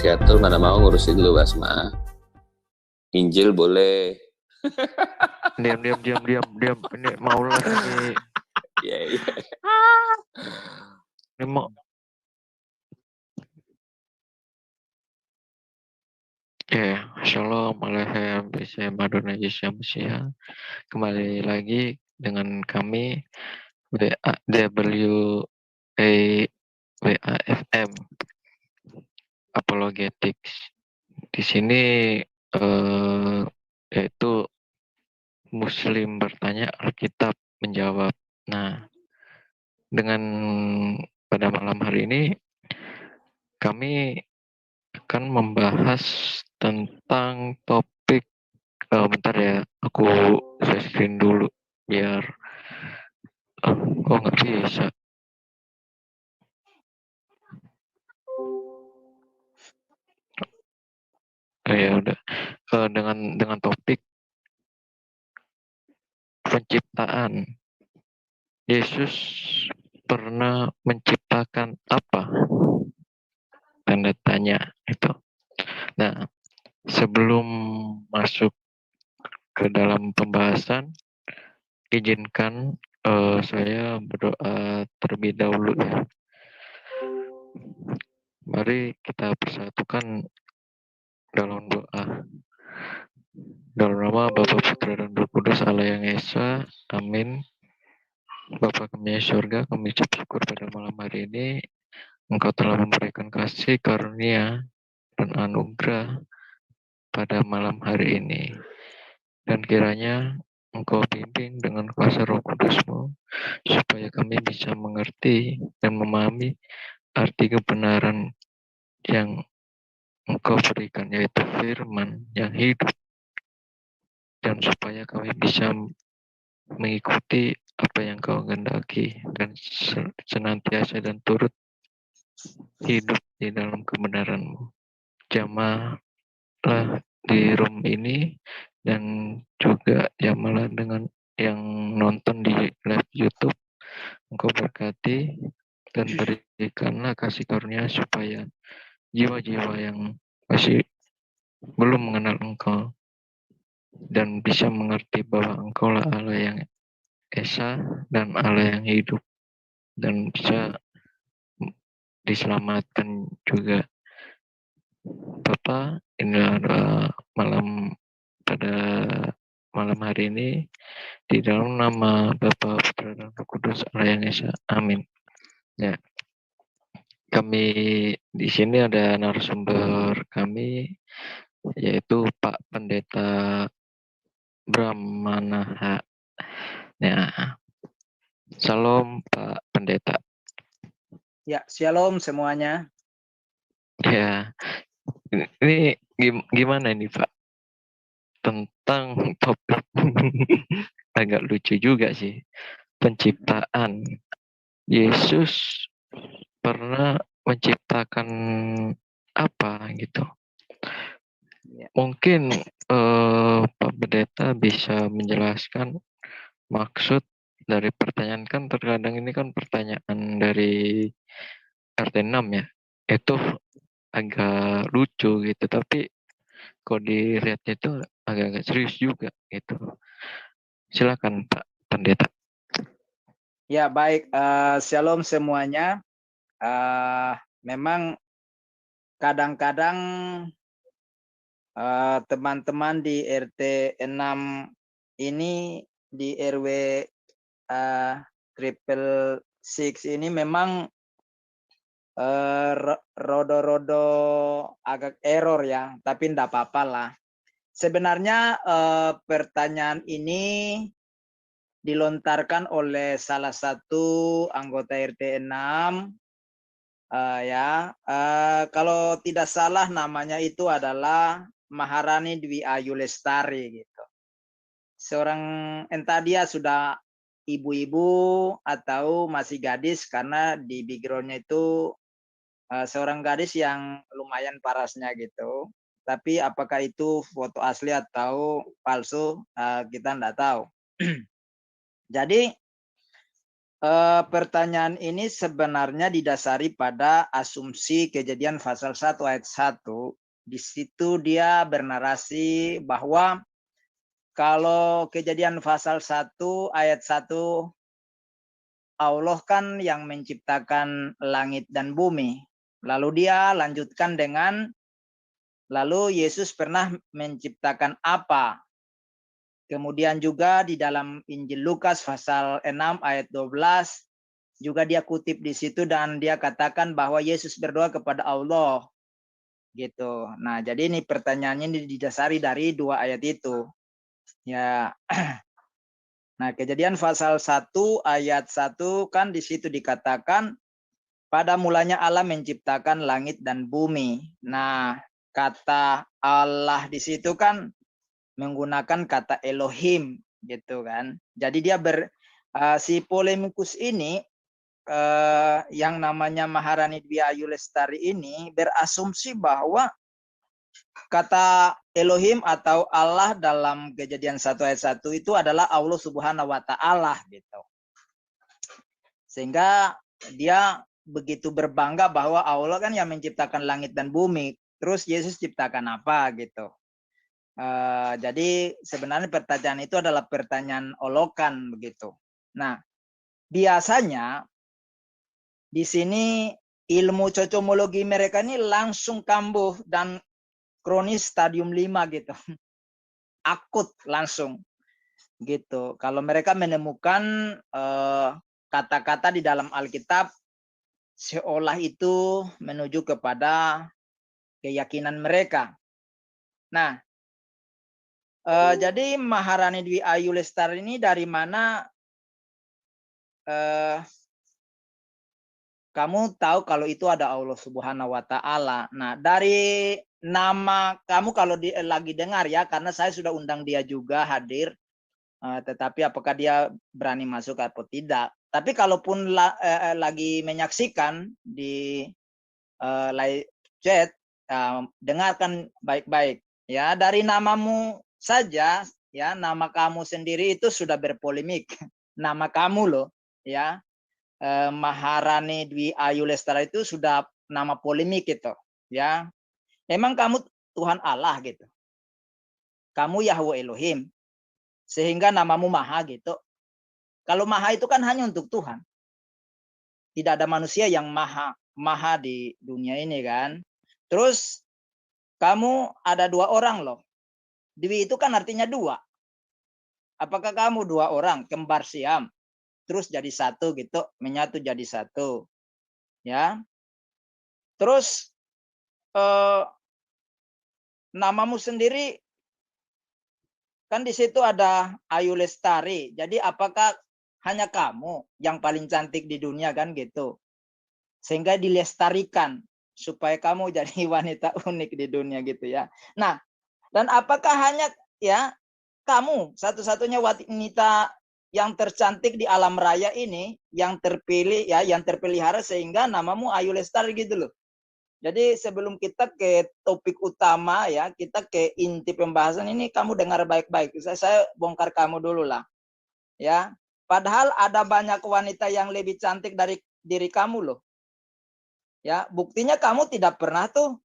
Fiatul mana mau ngurusin dulu Basma. Injil boleh. Diam. Ini mau live ini. Iya. Ini mau. Shalom Aleichem Adonai Yeshua Mashiach. Kembali lagi dengan kami WAFM Apologetics. Di sini yaitu Muslim bertanya, Alkitab menjawab. Nah, dengan pada malam hari ini kami akan membahas tentang topik bentar ya, aku share screen dulu biar nggak bisa. Ya udah, dengan topik penciptaan. Yesus pernah menciptakan apa? Tanda tanya itu. Nah, sebelum masuk ke dalam pembahasan, izinkan saya berdoa terlebih dahulu ya. Mari kita persatukan dalam doa. Dalam nama Bapa, Putra, dan Roh Kudus, Allah yang Esa. Amin. Bapa kami di surga, kami ucap syukur pada malam hari ini. Engkau telah memberikan kasih, karunia, dan anugerah pada malam hari ini. Dan kiranya Engkau bimbing dengan kuasa Roh Kudus-Mu, supaya kami bisa mengerti dan memahami arti kebenaran yang Engkau berikan, yaitu firman yang hidup, dan supaya kami bisa mengikuti apa yang Kau kehendaki dan senantiasa dan turut hidup di dalam kebenaran-Mu. Jamaahlah di room ini dan juga jamaah dengan yang nonton di live YouTube. Engkau berkati dan berikanlah kasih karunia supaya jiwa-jiwa yang masih belum mengenal Engkau dan bisa mengerti bahwa Engkau lah Allah yang Esa dan Allah yang hidup, dan bisa diselamatkan juga. Bapa, inilah doa pada malam hari ini di dalam nama Bapa, Putra, dan Roh Kudus, Allah yang Esa. Amin. Ya, kami di sini ada narasumber kami, yaitu Pak Pendeta Brahmanaha. Ya, salam Pak Pendeta. Ya, shalom semuanya. Ya, ini gimana ini Pak? Tentang topik agak lucu juga sih. Penciptaan. Yesus pernah menciptakan apa gitu? Ya. Mungkin Pak Pendeta bisa menjelaskan maksud dari pertanyaan, kan terkadang ini kan pertanyaan dari RT 6 ya, itu agak lucu gitu, tapi kalau dilihat itu agak-agak serius juga gitu. Silakan Pak Pendeta. Ya, baik, shalom semuanya. Memang kadang-kadang teman-teman di RT 6 ini, di RW triple six ini memang rodo-rodo agak error ya, tapi enggak apa-apa lah. Sebenarnya pertanyaan ini dilontarkan oleh salah satu anggota RT 6 kalau tidak salah namanya itu adalah Maharani Dwi Ayu Lestari gitu. Seorang, entah dia sudah ibu-ibu atau masih gadis, karena di backgroundnya itu seorang gadis yang lumayan parasnya gitu. Tapi apakah itu foto asli atau palsu, kita enggak tahu. Jadi Pertanyaan ini sebenarnya didasari pada asumsi Kejadian pasal 1 ayat 1. Di situ dia bernarasi bahwa kalau Kejadian pasal 1 ayat 1, Allah kan yang menciptakan langit dan bumi. Lalu dia lanjutkan dengan, lalu Yesus pernah menciptakan apa? Kemudian juga di dalam Injil Lukas pasal 6 ayat 12 juga dia kutip di situ dan dia katakan bahwa Yesus berdoa kepada Allah gitu. Nah, jadi ini pertanyaannya ini didasari dari 2 ayat itu. Ya. Nah, Kejadian pasal 1 ayat 1 kan di situ dikatakan pada mulanya Allah menciptakan langit dan bumi. Nah, kata Allah di situ kan menggunakan kata Elohim gitu kan. Jadi dia si polemikus ini yang namanya Maharani Dwi Ayu Lestari ini berasumsi bahwa kata Elohim atau Allah dalam Kejadian 1 ayat 1 itu adalah Allah Subhanahu wa taala gitu. Sehingga dia begitu berbangga bahwa Allah kan yang menciptakan langit dan bumi. Terus Yesus ciptakan apa gitu. Jadi sebenarnya pertanyaan itu adalah pertanyaan olokan begitu. Nah, biasanya di sini ilmu cocomologi mereka ini langsung kambuh dan kronis stadium 5 gitu. Akut langsung gitu. Kalau mereka menemukan kata-kata di dalam Alkitab seolah itu menuju kepada keyakinan mereka. Nah, jadi Maharani Dwi Ayu Lestari ini dari mana kamu tahu kalau itu ada Allah Subhanahu wa taala. Nah, dari nama kamu kalau lagi dengar ya, karena saya sudah undang dia juga hadir, tetapi apakah dia berani masuk atau tidak. Tapi kalaupun lagi menyaksikan di live chat, dengarkan baik-baik ya. Dari namamu saja ya, nama kamu sendiri itu sudah berpolemik. Nama kamu loh ya, Maharani Dwi Ayu Lestari itu sudah nama polemik gitu ya. Emang kamu Tuhan Allah gitu, kamu Yahweh Elohim, sehingga namamu Maha gitu. Kalau Maha itu kan hanya untuk Tuhan, tidak ada manusia yang maha di dunia ini kan. Terus kamu ada 2 orang loh. Dwi itu kan artinya 2. Apakah kamu 2 orang kembar siam terus jadi satu gitu, menyatu jadi satu ya. Terus namamu sendiri kan di situ ada Ayu Lestari. Jadi apakah hanya kamu yang paling cantik di dunia kan gitu, sehingga dilestarikan supaya kamu jadi wanita unik di dunia gitu ya. Nah, dan apakah hanya ya kamu satu-satunya wanita yang tercantik di alam raya ini, yang terpilih ya, yang terpelihara sehingga namamu Ayu Lestari gitu loh. Jadi sebelum kita ke topik utama ya, kita ke inti pembahasan ini, kamu dengar baik-baik. Saya bongkar kamu dulu lah. Ya. Padahal ada banyak wanita yang lebih cantik dari diri kamu loh. Ya, buktinya kamu tidak pernah tuh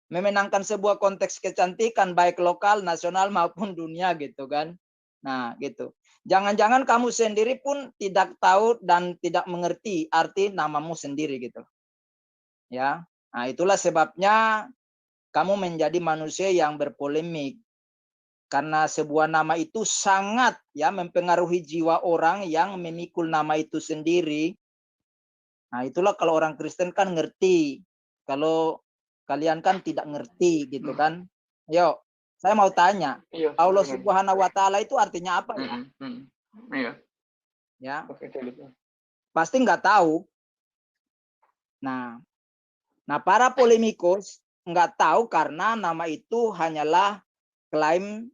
memenangkan sebuah konteks kecantikan baik lokal, nasional maupun dunia gitu kan. Nah, gitu. Jangan-jangan kamu sendiri pun tidak tahu dan tidak mengerti arti namamu sendiri gitu. Ya. Nah, itulah sebabnya kamu menjadi manusia yang berpolemik. Karena sebuah nama itu sangat ya mempengaruhi jiwa orang yang memikul nama itu sendiri. Nah, itulah kalau orang Kristen kan ngerti. Kalau kalian kan tidak ngerti gitu kan. Yo, saya mau tanya. Iya, Allah benar. Subhanahu wa taala itu artinya apa ya? Iya. Ya, Oke, gitu. pasti nggak tahu. Nah, para polemikus nggak tahu karena nama itu hanyalah klaim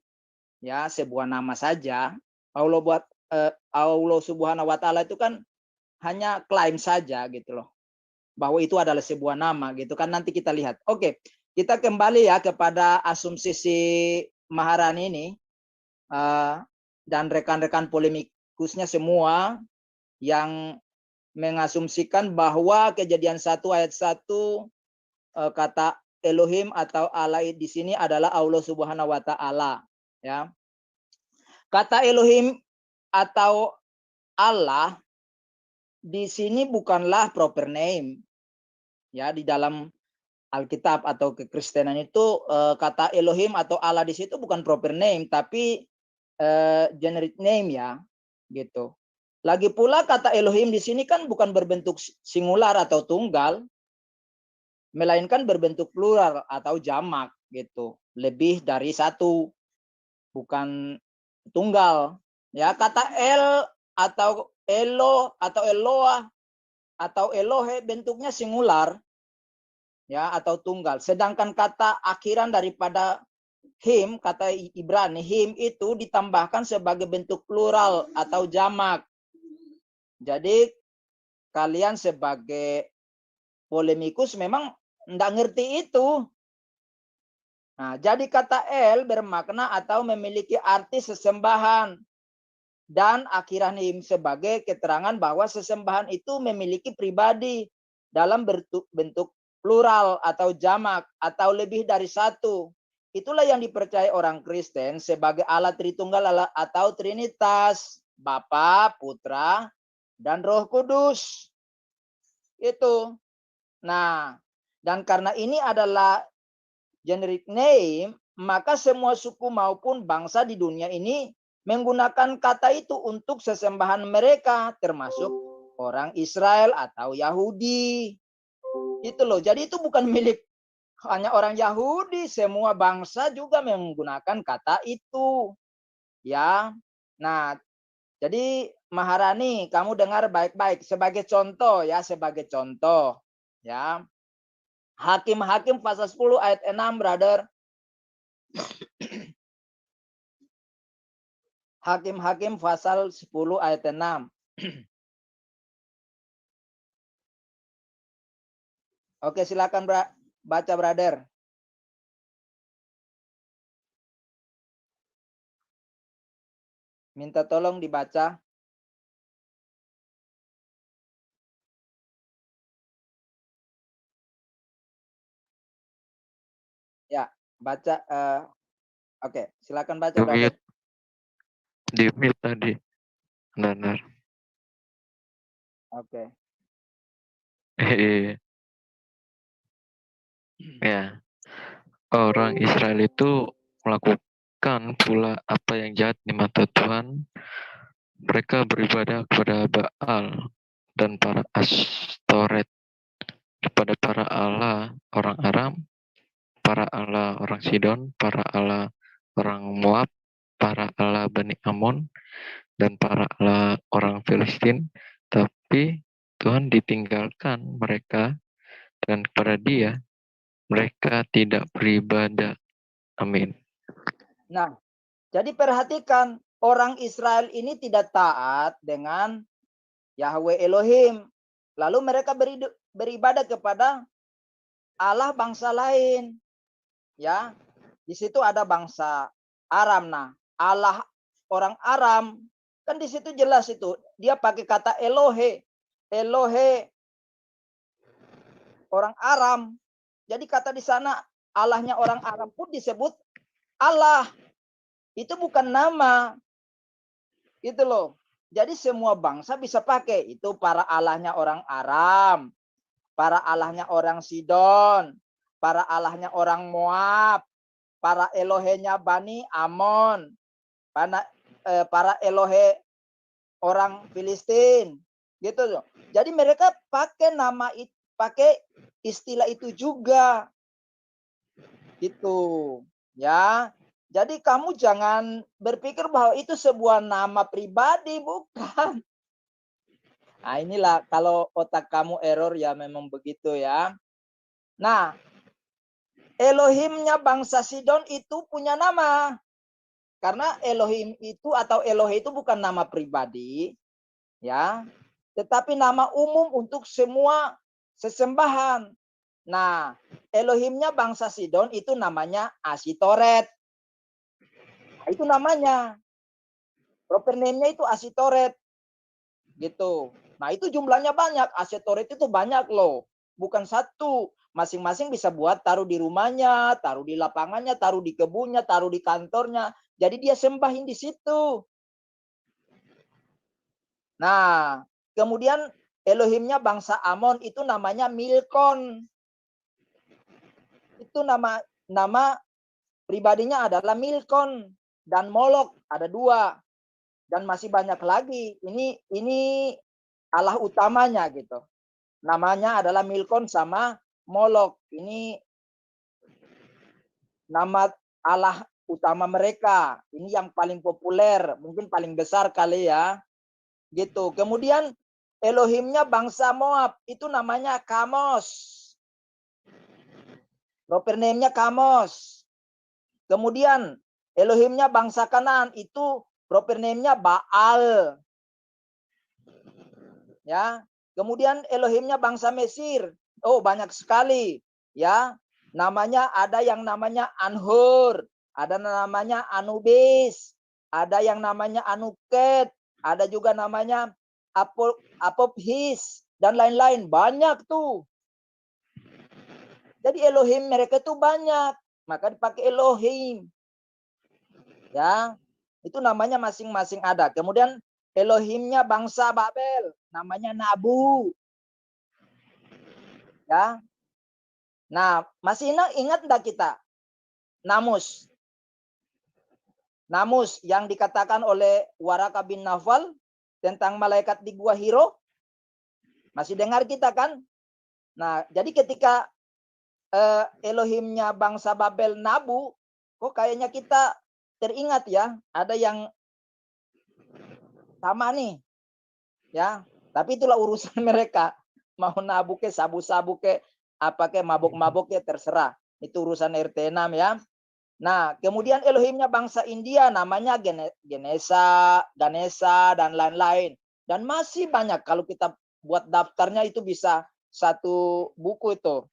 ya sebuah nama saja. Allah Subhanahu wa taala itu kan hanya klaim saja gitu loh, bahwa itu adalah sebuah nama gitu kan. Nanti kita lihat. Oke, kita kembali ya kepada asumsi si Maharani ini dan rekan-rekan polemikusnya semua yang mengasumsikan bahwa Kejadian 1 ayat 1 kata Elohim atau Allah di sini adalah Allah Subhanahu wa taala, ya. Kata Elohim atau Allah di sini bukanlah proper name. Ya, di dalam Alkitab atau kekristenan itu kata Elohim atau Allah di situ bukan proper name tapi generic name, ya, gitu. Lagi pula kata Elohim di sini kan bukan berbentuk singular atau tunggal, melainkan berbentuk plural atau jamak, gitu. Lebih dari satu, bukan tunggal. Ya, kata El atau Elo atau Eloah atau Elohe bentuknya singular, ya, atau tunggal. Sedangkan kata akhiran daripada him, kata Ibrani, him itu ditambahkan sebagai bentuk plural atau jamak. Jadi kalian sebagai polemikus memang enggak ngerti itu. Nah, jadi kata El bermakna atau memiliki arti sesembahan. Dan akhiran him sebagai keterangan bahwa sesembahan itu memiliki pribadi dalam bentuk plural atau jamak atau lebih dari satu. Itulah yang dipercaya orang Kristen sebagai Allah Tritunggal atau Trinitas, Bapa, Putra, dan Roh Kudus. Itu. Nah, dan karena ini adalah generic name, maka semua suku maupun bangsa di dunia ini menggunakan kata itu untuk sesembahan mereka, termasuk orang Israel atau Yahudi. Itu loh. Jadi itu bukan milik hanya orang Yahudi, semua bangsa juga menggunakan kata itu. Ya. Nah, jadi Maharani, kamu dengar baik-baik sebagai contoh, ya, sebagai contoh, ya. Hakim-Hakim pasal 10 ayat 6, brother. Hakim-Hakim pasal 10 ayat 6. Oke, silakan baca, brother. Minta tolong dibaca. Ya, baca. Oke, silakan baca, brother. Di mute tadi. Benar. Oke. Ya, orang Israel itu melakukan pula apa yang jahat di mata Tuhan. Mereka beribadah kepada Baal dan para Astoret, kepada para Allah orang Aram, para Allah orang Sidon, para Allah orang Moab, para Allah Bani Amon, dan para Allah orang Filistin. Tapi Tuhan ditinggalkan mereka, dan kepada Dia mereka tidak beribadah. Amin. Nah, jadi perhatikan, orang Israel ini tidak taat dengan Yahweh Elohim. Lalu mereka beribadah kepada Allah bangsa lain. Ya, di situ ada bangsa Aram. Nah, Allah orang Aram kan di situ jelas itu dia pakai kata Elohe. Elohe orang Aram. Jadi kata di sana Allahnya orang Aram pun disebut Allah. Itu bukan nama. Gitu loh. Jadi semua bangsa bisa pakai. Itu para Allahnya orang Aram, para Allahnya orang Sidon, para Allahnya orang Moab, para Elohenya Bani Amon, para Elohe orang Filistin. Gitu loh. Jadi mereka pakai nama itu, pakai istilah itu juga. Gitu. Ya. Jadi kamu jangan berpikir bahwa itu sebuah nama pribadi, bukan. Nah, inilah kalau otak kamu error ya memang begitu, ya. Nah, Elohimnya bangsa Sidon itu punya nama. Karena Elohim itu atau Elohe itu bukan nama pribadi, ya. Tetapi nama umum untuk semua sesembahan. Nah, Elohimnya bangsa Sidon itu namanya Asitoret. Itu namanya. Proper name-nya itu Asitoret. Gitu. Nah, itu jumlahnya banyak. Asetoret itu banyak loh. Bukan satu. Masing-masing bisa buat taruh di rumahnya, taruh di lapangannya, taruh di kebunnya, taruh di kantornya. Jadi dia sembahin di situ. Nah, kemudian Elohimnya bangsa Amon itu namanya Milkon. Itu nama pribadinya adalah Milkon dan Molok, ada dua. Dan masih banyak lagi. Ini Allah utamanya gitu. Namanya adalah Milkon sama Molok. Ini nama Allah utama mereka. Ini yang paling populer, mungkin paling besar kali ya. Gitu. Kemudian Elohimnya bangsa Moab, itu namanya Kamos. Proper name-nya Kamos. Kemudian Elohimnya bangsa Kanaan, itu proper name-nya Baal. Ya. Kemudian Elohimnya bangsa Mesir. Oh, banyak sekali. Ya. Namanya ada yang namanya Anhur, ada namanya Anubis, ada yang namanya Anuket, ada juga namanya Apophis dan lain-lain. Banyak tuh. Jadi Elohim mereka tuh banyak, maka dipakai Elohim. Ya. Itu namanya masing-masing ada. Kemudian Elohimnya bangsa Babel, namanya Nabu. Ya. Nah, masih ingat enggak kita? Namus. Namus yang dikatakan oleh Waraka bin Nawfal tentang malaikat di Gua Hiro. Masih dengar kita kan? Nah, jadi ketika Elohimnya bangsa Babel Nabu, kok kayaknya kita teringat ya, ada yang sama nih. Ya, tapi itulah urusan mereka. Mau nabu ke, sabu-sabu ke, apa ke, mabuk-mabuk ke, terserah. Itu urusan RT 6 ya. Nah, kemudian Elohimnya bangsa India namanya Ganesha, dan lain-lain. Dan masih banyak. Kalau kita buat daftarnya itu bisa satu buku itu.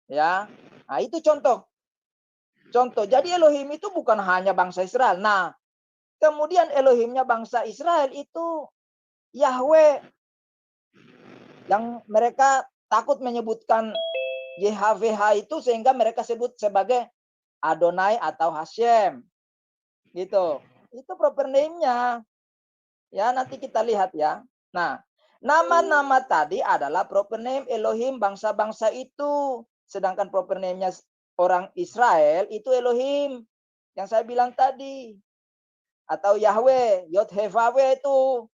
Ya. Nah, itu contoh. Jadi Elohim itu bukan hanya bangsa Israel. Nah, kemudian Elohimnya bangsa Israel itu Yahweh. Yang mereka takut menyebutkan YHWH itu sehingga mereka sebut sebagai Adonai atau Hashem. Gitu. Itu proper name-nya. Ya, nanti kita lihat ya. Nah, nama-nama tadi adalah proper name Elohim bangsa-bangsa itu. Sedangkan proper name-nya orang Israel itu Elohim. Yang saya bilang tadi. Atau Yahweh, Yod-Heh-Vaveh itu.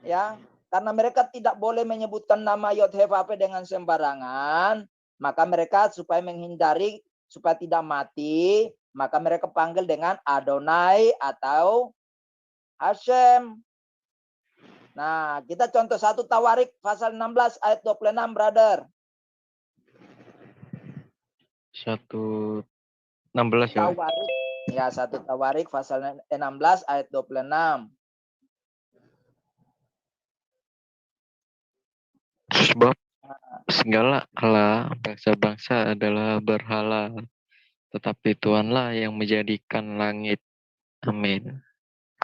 Ya, karena mereka tidak boleh menyebutkan nama Yod-Heh-Vaveh dengan sembarangan, maka mereka supaya menghindari supaya tidak mati, maka mereka panggil dengan Adonai atau Hashem. Nah, kita contoh 1 Tawarik pasal 16 ayat 26, brother. 1:16 ya. Tawarik. Ya, 1 Tawarik pasal 16 ayat 26. Sebab segala Allah bangsa-bangsa adalah berhala, tetapi Tuhanlah yang menjadikan langit. Amin.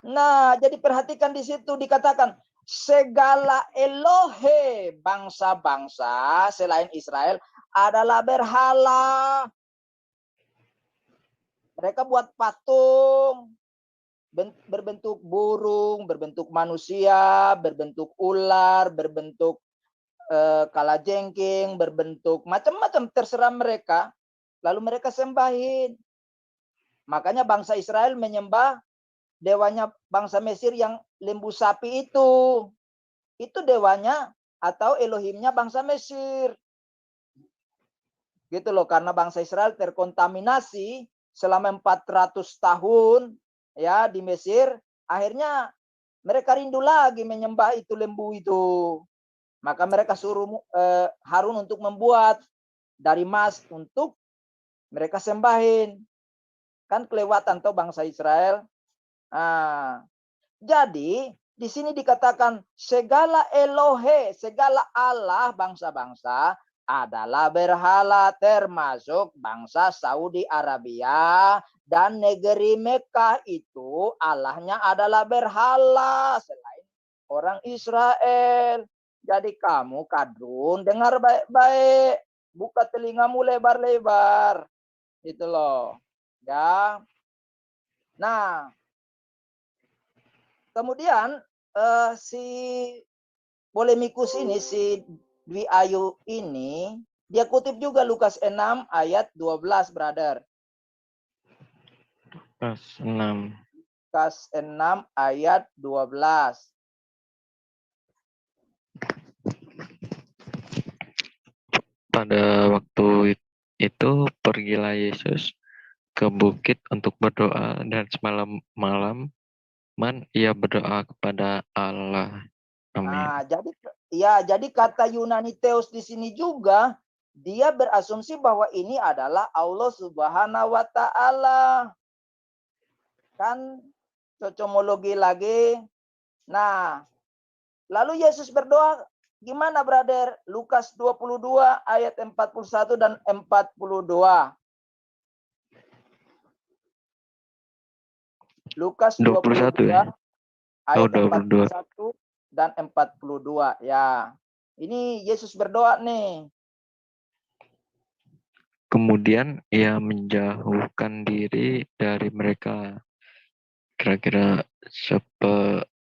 Nah, jadi perhatikan di situ dikatakan segala Elohe bangsa-bangsa selain Israel adalah berhala. Mereka buat patung berbentuk burung, berbentuk manusia, berbentuk ular, berbentuk kalajengking, berbentuk macam-macam terserah mereka. Lalu mereka sembahin. Makanya bangsa Israel menyembah dewanya bangsa Mesir yang lembu sapi itu. Itu dewanya atau Elohimnya bangsa Mesir. Gitu loh, karena bangsa Israel terkontaminasi selama 400 tahun ya di Mesir, akhirnya mereka rindu lagi menyembah itu lembu itu. Maka mereka suruh Harun untuk membuat dari emas untuk mereka sembahin. Kan kelewatan tuh bangsa Israel. Nah, jadi di sini dikatakan segala Elohe, segala Allah bangsa-bangsa adalah berhala, termasuk bangsa Saudi Arabia dan negeri Mekah itu Allahnya adalah berhala selain orang Israel. Jadi kamu kadrun dengar baik-baik, buka telingamu lebar-lebar. Itu loh. Ya. Nah, kemudian si polemikus ini, si Dwi Ayu ini, dia kutip juga Lukas 6 ayat 12, brother. Lukas 6. Lukas 6 ayat 12. Pada waktu itu pergilah Yesus ke bukit untuk berdoa, dan semalam-malam ia berdoa kepada Allah. Amin. Nah, jadi kata Yunani Theos di sini juga dia berasumsi bahwa ini adalah Allah Subhanahu wa taala. Kan cocomologi lagi. Nah, lalu Yesus berdoa gimana, brother? Lukas 22 ayat 41 dan 42. Lukas 21 ya? ayat 22. 41 dan 42. Ya. Ini Yesus berdoa nih. Kemudian ia menjauhkan diri dari mereka, kira-kira sepelempar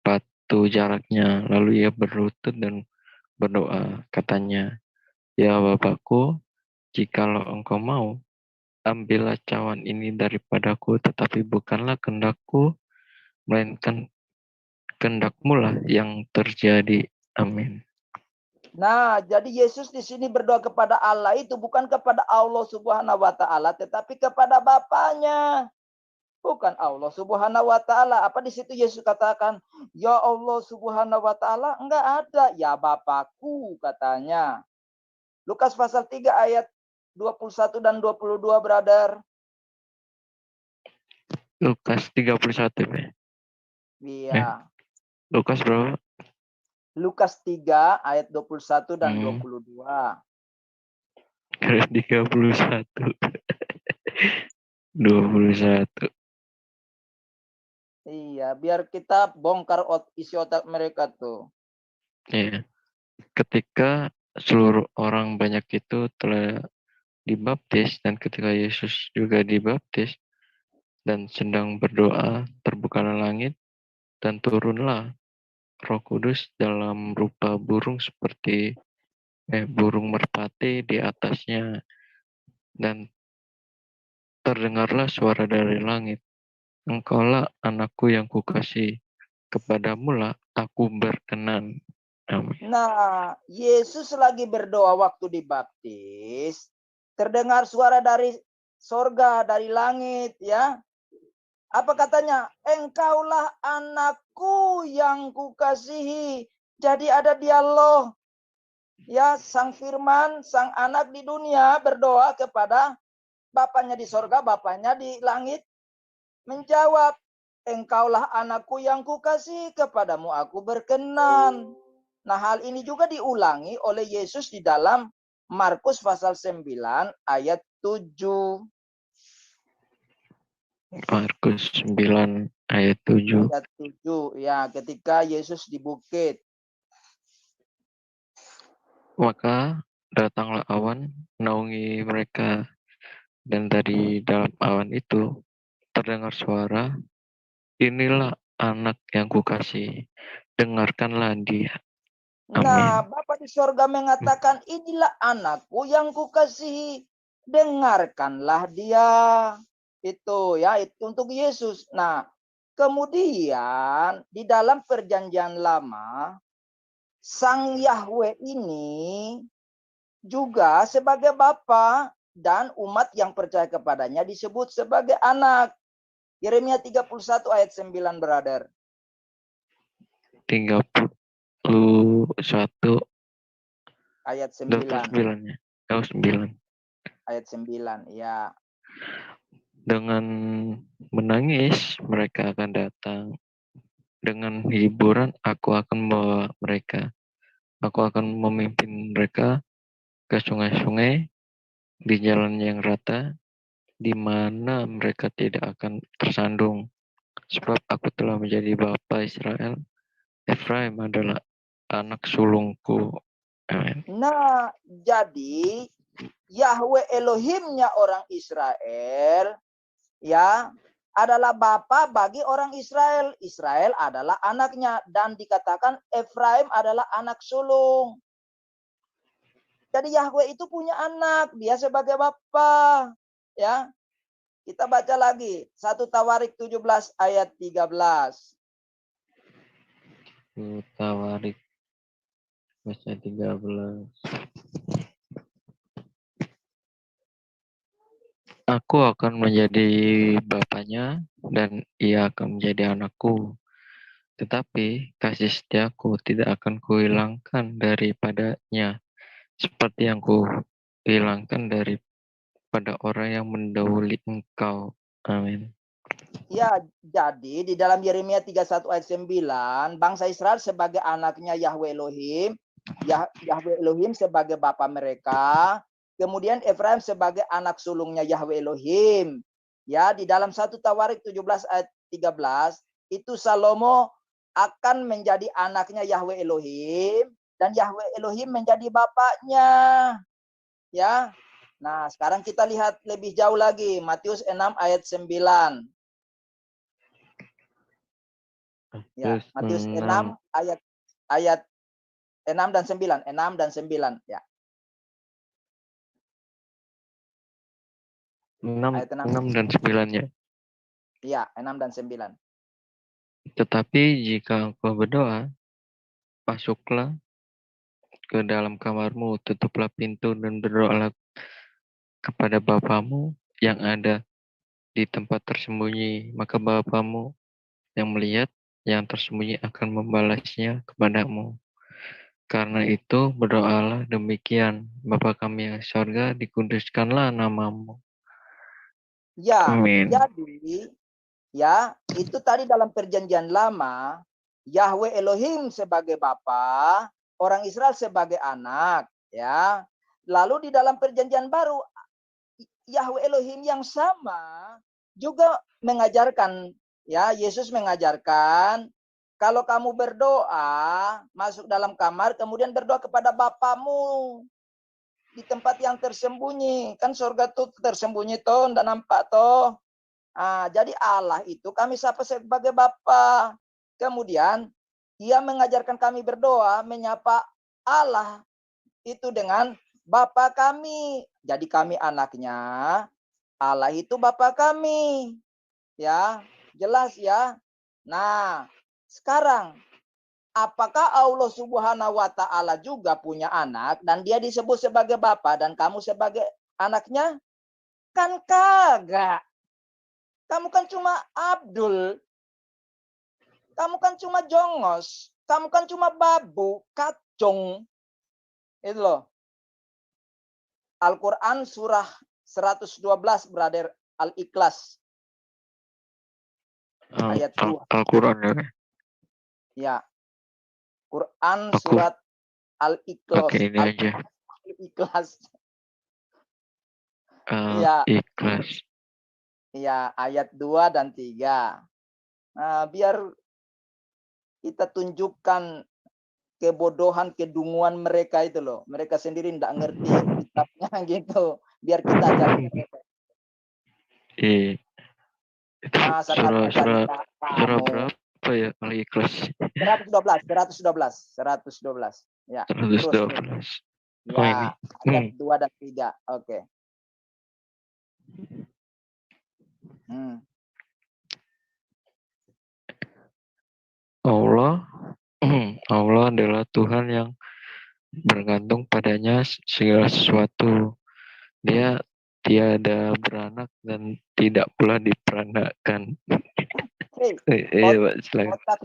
batu jaraknya. Lalu ia berlutut dan berdoa, katanya, "Ya Bapakku, jikalau engkau mau, ambillah cawan ini daripadaku, tetapi bukanlah kehendakku, melainkan kehendakmu lah yang terjadi." Amin. Nah, jadi Yesus di sini berdoa kepada Allah itu bukan kepada Allah Subhanahu wa taala, tetapi kepada Bapaknya. Bukan Allah Subhanahu wa taala. Apa di situ Yesus katakan, "Ya Allah Subhanahu wa taala"? Enggak ada. "Ya Bapakku," katanya. Lukas pasal 3 ayat 21 dan 22, brother. Lukas 31 ya? Iya. Lukas berapa? Lukas 3 ayat 21 dan 22. 31. 21. Iya, biar kita bongkar isi otak mereka tuh. Iya. Ketika seluruh orang banyak itu telah dibaptis, dan ketika Yesus juga dibaptis dan sedang berdoa, terbukalah langit dan turunlah Roh Kudus dalam rupa burung seperti burung merpati di atasnya, dan terdengarlah suara dari langit, "Engkaulah anakku yang kukasihi, kepadamu lah aku berkenan." Amin. Nah, Yesus lagi berdoa waktu dibaptis, terdengar suara dari sorga, dari langit, ya. Apa katanya? "Engkaulah anakku yang kukasihi." Jadi ada dialog. Ya, sang firman, sang anak di dunia berdoa kepada Bapaknya di sorga, Bapaknya di langit. Menjawab, "Engkaulah anakku yang kukasihi, kepadamu aku berkenan." Nah, hal ini juga diulangi oleh Yesus di dalam Markus pasal 9 ayat 7. Markus 9 ayat 7. Ayat 7, ya, ketika Yesus di bukit. Maka datanglah awan menaungi mereka, dan dari dalam awan itu terdengar suara, "Inilah anak yang kukasihi, dengarkanlah dia." Nah, Amin. Bapa di sorga mengatakan, "Inilah anakku yang kukasihi, dengarkanlah dia." Itu ya, itu untuk Yesus. Nah, kemudian di dalam perjanjian lama, Sang Yahweh ini juga sebagai Bapa, dan umat yang percaya kepadanya disebut sebagai anak. Yeremia 31 ayat 9, brother. 31 ayat 9. 29 ya. 9. Ayat 9, ya. Dengan menangis mereka akan datang. Dengan hiburan aku akan membawa mereka. Aku akan memimpin mereka ke sungai-sungai, di jalan yang rata, di mana mereka tidak akan tersandung. Sebab aku telah menjadi bapa Israel. Efraim adalah anak sulungku. Amin. Nah, jadi Yahweh Elohimnya orang Israel ya adalah bapa bagi orang Israel. Israel adalah anaknya dan dikatakan Efraim adalah anak sulung. Jadi Yahweh itu punya anak, dia sebagai bapa. Ya. Kita baca lagi 1 Tawarik 17 ayat 13. Tawarik pasal 13. Aku akan menjadi bapaknya dan ia akan menjadi anakku. Tetapi kasih setiaku tidak akan kuhilangkan daripadanya, seperti yang kuhilangkan daripada orang yang mendahului engkau. Amin. Ya, jadi di dalam Yeremia 31 ayat 9, bangsa Israel sebagai anaknya Yahweh Elohim, Yahweh Elohim sebagai bapa mereka, kemudian Efraim sebagai anak sulungnya Yahweh Elohim. Ya, di dalam 1 Tawarik 17 ayat 13, itu Salomo akan menjadi anaknya Yahweh Elohim dan Yahweh Elohim menjadi bapaknya. Ya. Nah, sekarang kita lihat lebih jauh lagi, Matius 6 ayat 9. Ya, Matius 6 ayat 6 dan 9. 6 dan 9, ya. 6 dan 9-nya. Iya, 6 dan 9. Tetapi jika engkau berdoa, masuklah ke dalam kamarmu, tutuplah pintu dan berdoalah kepada Bapamu yang ada di tempat tersembunyi, maka Bapamu yang melihat yang tersembunyi akan membalasnya kepadamu. Karena itu berdoalah demikian, Bapa kami yang di surga, dikuduskanlah namamu. Ya, Amin. jadi ya, itu tadi dalam perjanjian lama, Yahweh Elohim sebagai bapa, orang Israel sebagai anak, ya. Lalu di dalam perjanjian baru, Yahweh Elohim yang sama juga mengajarkan, ya, Yesus mengajarkan, kalau kamu berdoa, masuk dalam kamar, kemudian berdoa kepada Bapamu di tempat yang tersembunyi. Kan surga itu tersembunyi toh, tidak nampak toh. Nah, jadi Allah itu kami sapa sebagai Bapa. Kemudian ia mengajarkan kami berdoa, menyapa Allah itu dengan Bapa kami. Jadi kami anaknya, Allah itu Bapa kami. Ya, jelas ya. Nah, sekarang apakah Allah Subhanahu wa taala juga punya anak dan dia disebut sebagai bapa dan kamu sebagai anaknya? Kan kagak. Kamu kan cuma Abdul. Kamu kan cuma jongos. Kamu kan cuma babu, kacung. Itu loh. Al-Quran surah 112, brother, Al-Ikhlas. Ayat 2. Al-Quran ya. Ya. Quran surat Al-Ikhlas. Oke, ini aja. Al-Ikhlas. Al-Ikhlas. Ya, ayat 2 dan 3. Nah, biar kita tunjukkan kebodohan, kedunguan mereka itu loh. Mereka sendiri tidak ngerti kitabnya gitu. Biar kita ajarin mereka. Iya. Masa surah berapa ya Al-Ikhlas? 112. Ya, 112. Ya, ayat 2 dan 3. Oke. Allah adalah Tuhan yang bergantung padanya segala sesuatu. Dia tiada beranak dan tidak pula diperanakan. Otak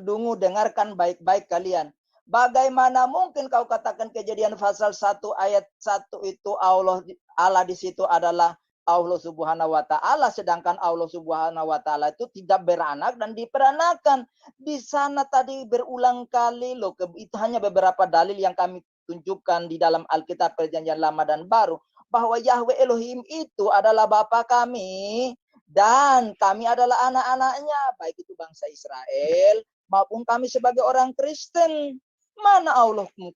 dungu, dengarkan baik-baik kalian. Bagaimana mungkin kau katakan Kejadian pasal 1 ayat 1 itu Allah di situ adalah Allah Subhanahu wa taala, sedangkan Allah Subhanahu wa taala itu tidak beranak dan diperanakan. Di sana tadi berulang kali loh, itu hanya beberapa dalil yang kami tunjukkan di dalam Alkitab Perjanjian Lama dan Baru bahwa Yahweh Elohim itu adalah Bapa kami Dan kami adalah anak-anaknya, baik itu bangsa Israel maupun kami sebagai orang Kristen. Mana Allahmu?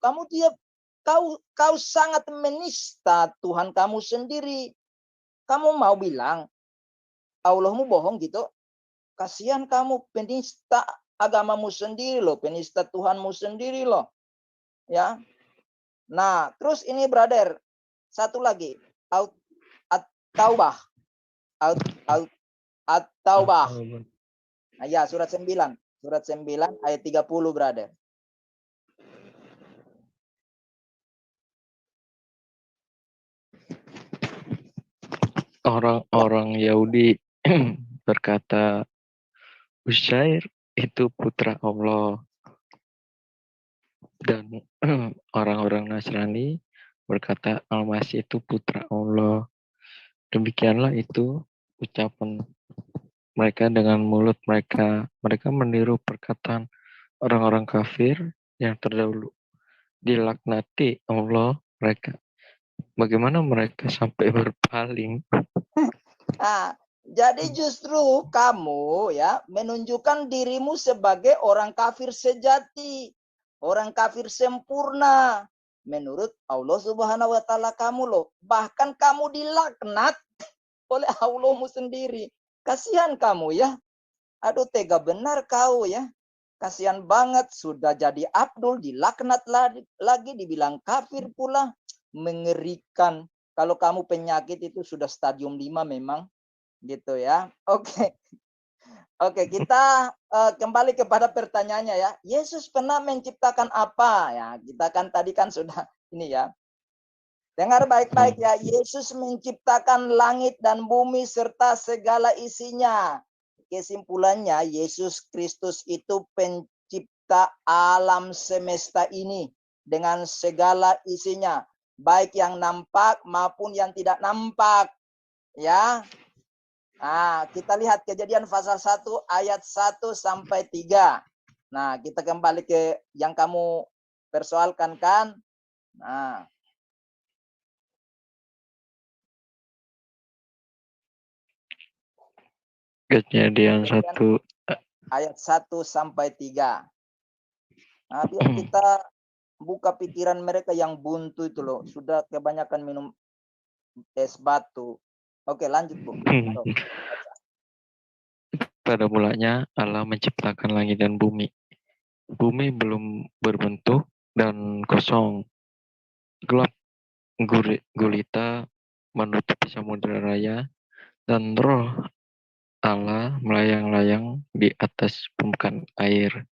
Kau sangat menista Tuhan kamu sendiri. Kamu mau bilang Allahmu bohong gitu? Kasihan kamu penista agamamu sendiri loh, penista Tuhanmu sendiri loh. Ya. Nah, terus ini brother, satu lagi, At-Taubah. At-Taubah. Nah, ya, surat 9 ayat 30 brother. Orang-orang Yahudi berkata, Uzair itu putra Allah. Dan orang-orang Nasrani berkata, Al-Masih itu putra Allah. Demikianlah itu ucapan mereka dengan mulut mereka. Mereka meniru perkataan orang-orang kafir yang terdahulu. Dilaknati Allah mereka. Bagaimana mereka sampai berpaling? Nah, jadi justru kamu ya menunjukkan dirimu sebagai orang kafir sejati, orang kafir sempurna menurut Allah Subhanahu wa taala kamu loh. Bahkan kamu dilaknat oleh Allahmu sendiri. Kasihan kamu ya. Aduh, tega benar kau ya. Kasihan banget, sudah jadi Abdul dilaknat lagi dibilang kafir pula. Mengerikan. Kalau kamu penyakit itu sudah stadium 5 memang gitu ya. Oke. Oke, kita kembali kepada pertanyaannya ya. Yesus pernah menciptakan apa? Ya, kita kan tadi kan sudah ini ya. Dengar baik-baik ya. Yesus menciptakan langit dan bumi serta segala isinya. Kesimpulannya, Yesus Kristus itu pencipta alam semesta ini dengan segala isinya, baik yang nampak maupun yang tidak nampak. Ya. Nah, kita lihat Kejadian pasal 1 ayat 1 sampai 3. Nah, kita kembali ke yang kamu persoalkan kan? Nah, Kejadian 1 ayat 1 sampai 3. Nah, biar kita buka pikiran mereka yang buntu itu loh. Sudah kebanyakan minum es batu. Oke, lanjut, Bu. Pada mulanya Allah menciptakan langit dan bumi. Bumi belum berbentuk dan kosong. Gelap gulita menutupi samudera raya, dan roh Allah melayang-layang di atas permukaan air.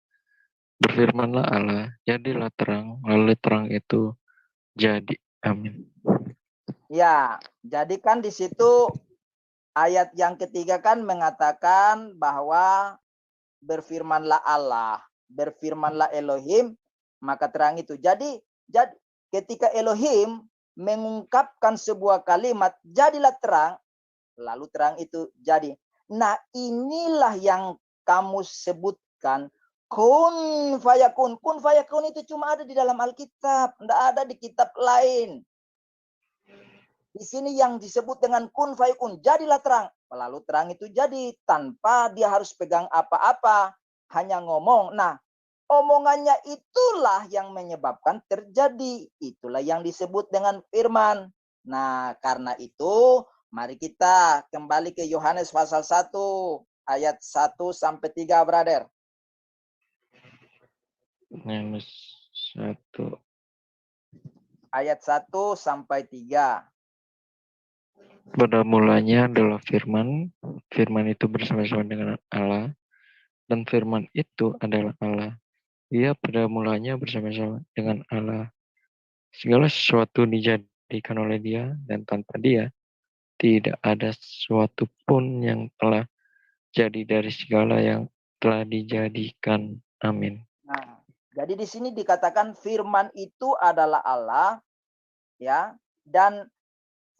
Berfirmanlah Allah, jadilah terang, lalu terang itu jadi. Amin. Ya, jadi kan di situ ayat yang ketiga kan mengatakan bahwa berfirmanlah Allah, berfirmanlah Elohim, maka terang itu. Jadi ketika Elohim mengungkapkan sebuah kalimat, jadilah terang, lalu terang itu jadi. Nah, inilah yang kamu sebutkan kun fayakun. Kun fayakun itu cuma ada di dalam Alkitab, tidak ada di kitab lain. Di sini yang disebut dengan kun fayakun, jadilah terang. Lalu terang itu jadi tanpa dia harus pegang apa-apa, hanya ngomong. Nah, omongannya itulah yang menyebabkan terjadi. Itulah yang disebut dengan firman. Nah, karena itu mari kita kembali ke Yohanes pasal 1 ayat 1 sampai 3, brother. Yohanes 1 ayat 1 sampai 3. Pada mulanya adalah firman, firman itu bersama-sama dengan Allah, dan firman itu adalah Allah. Ia pada mulanya bersama-sama dengan Allah. Segala sesuatu dijadikan oleh Dia, dan tanpa Dia tidak ada sesuatu pun yang telah jadi dari segala yang telah dijadikan. Amin. Nah, jadi di sini dikatakan firman itu adalah Allah, ya, dan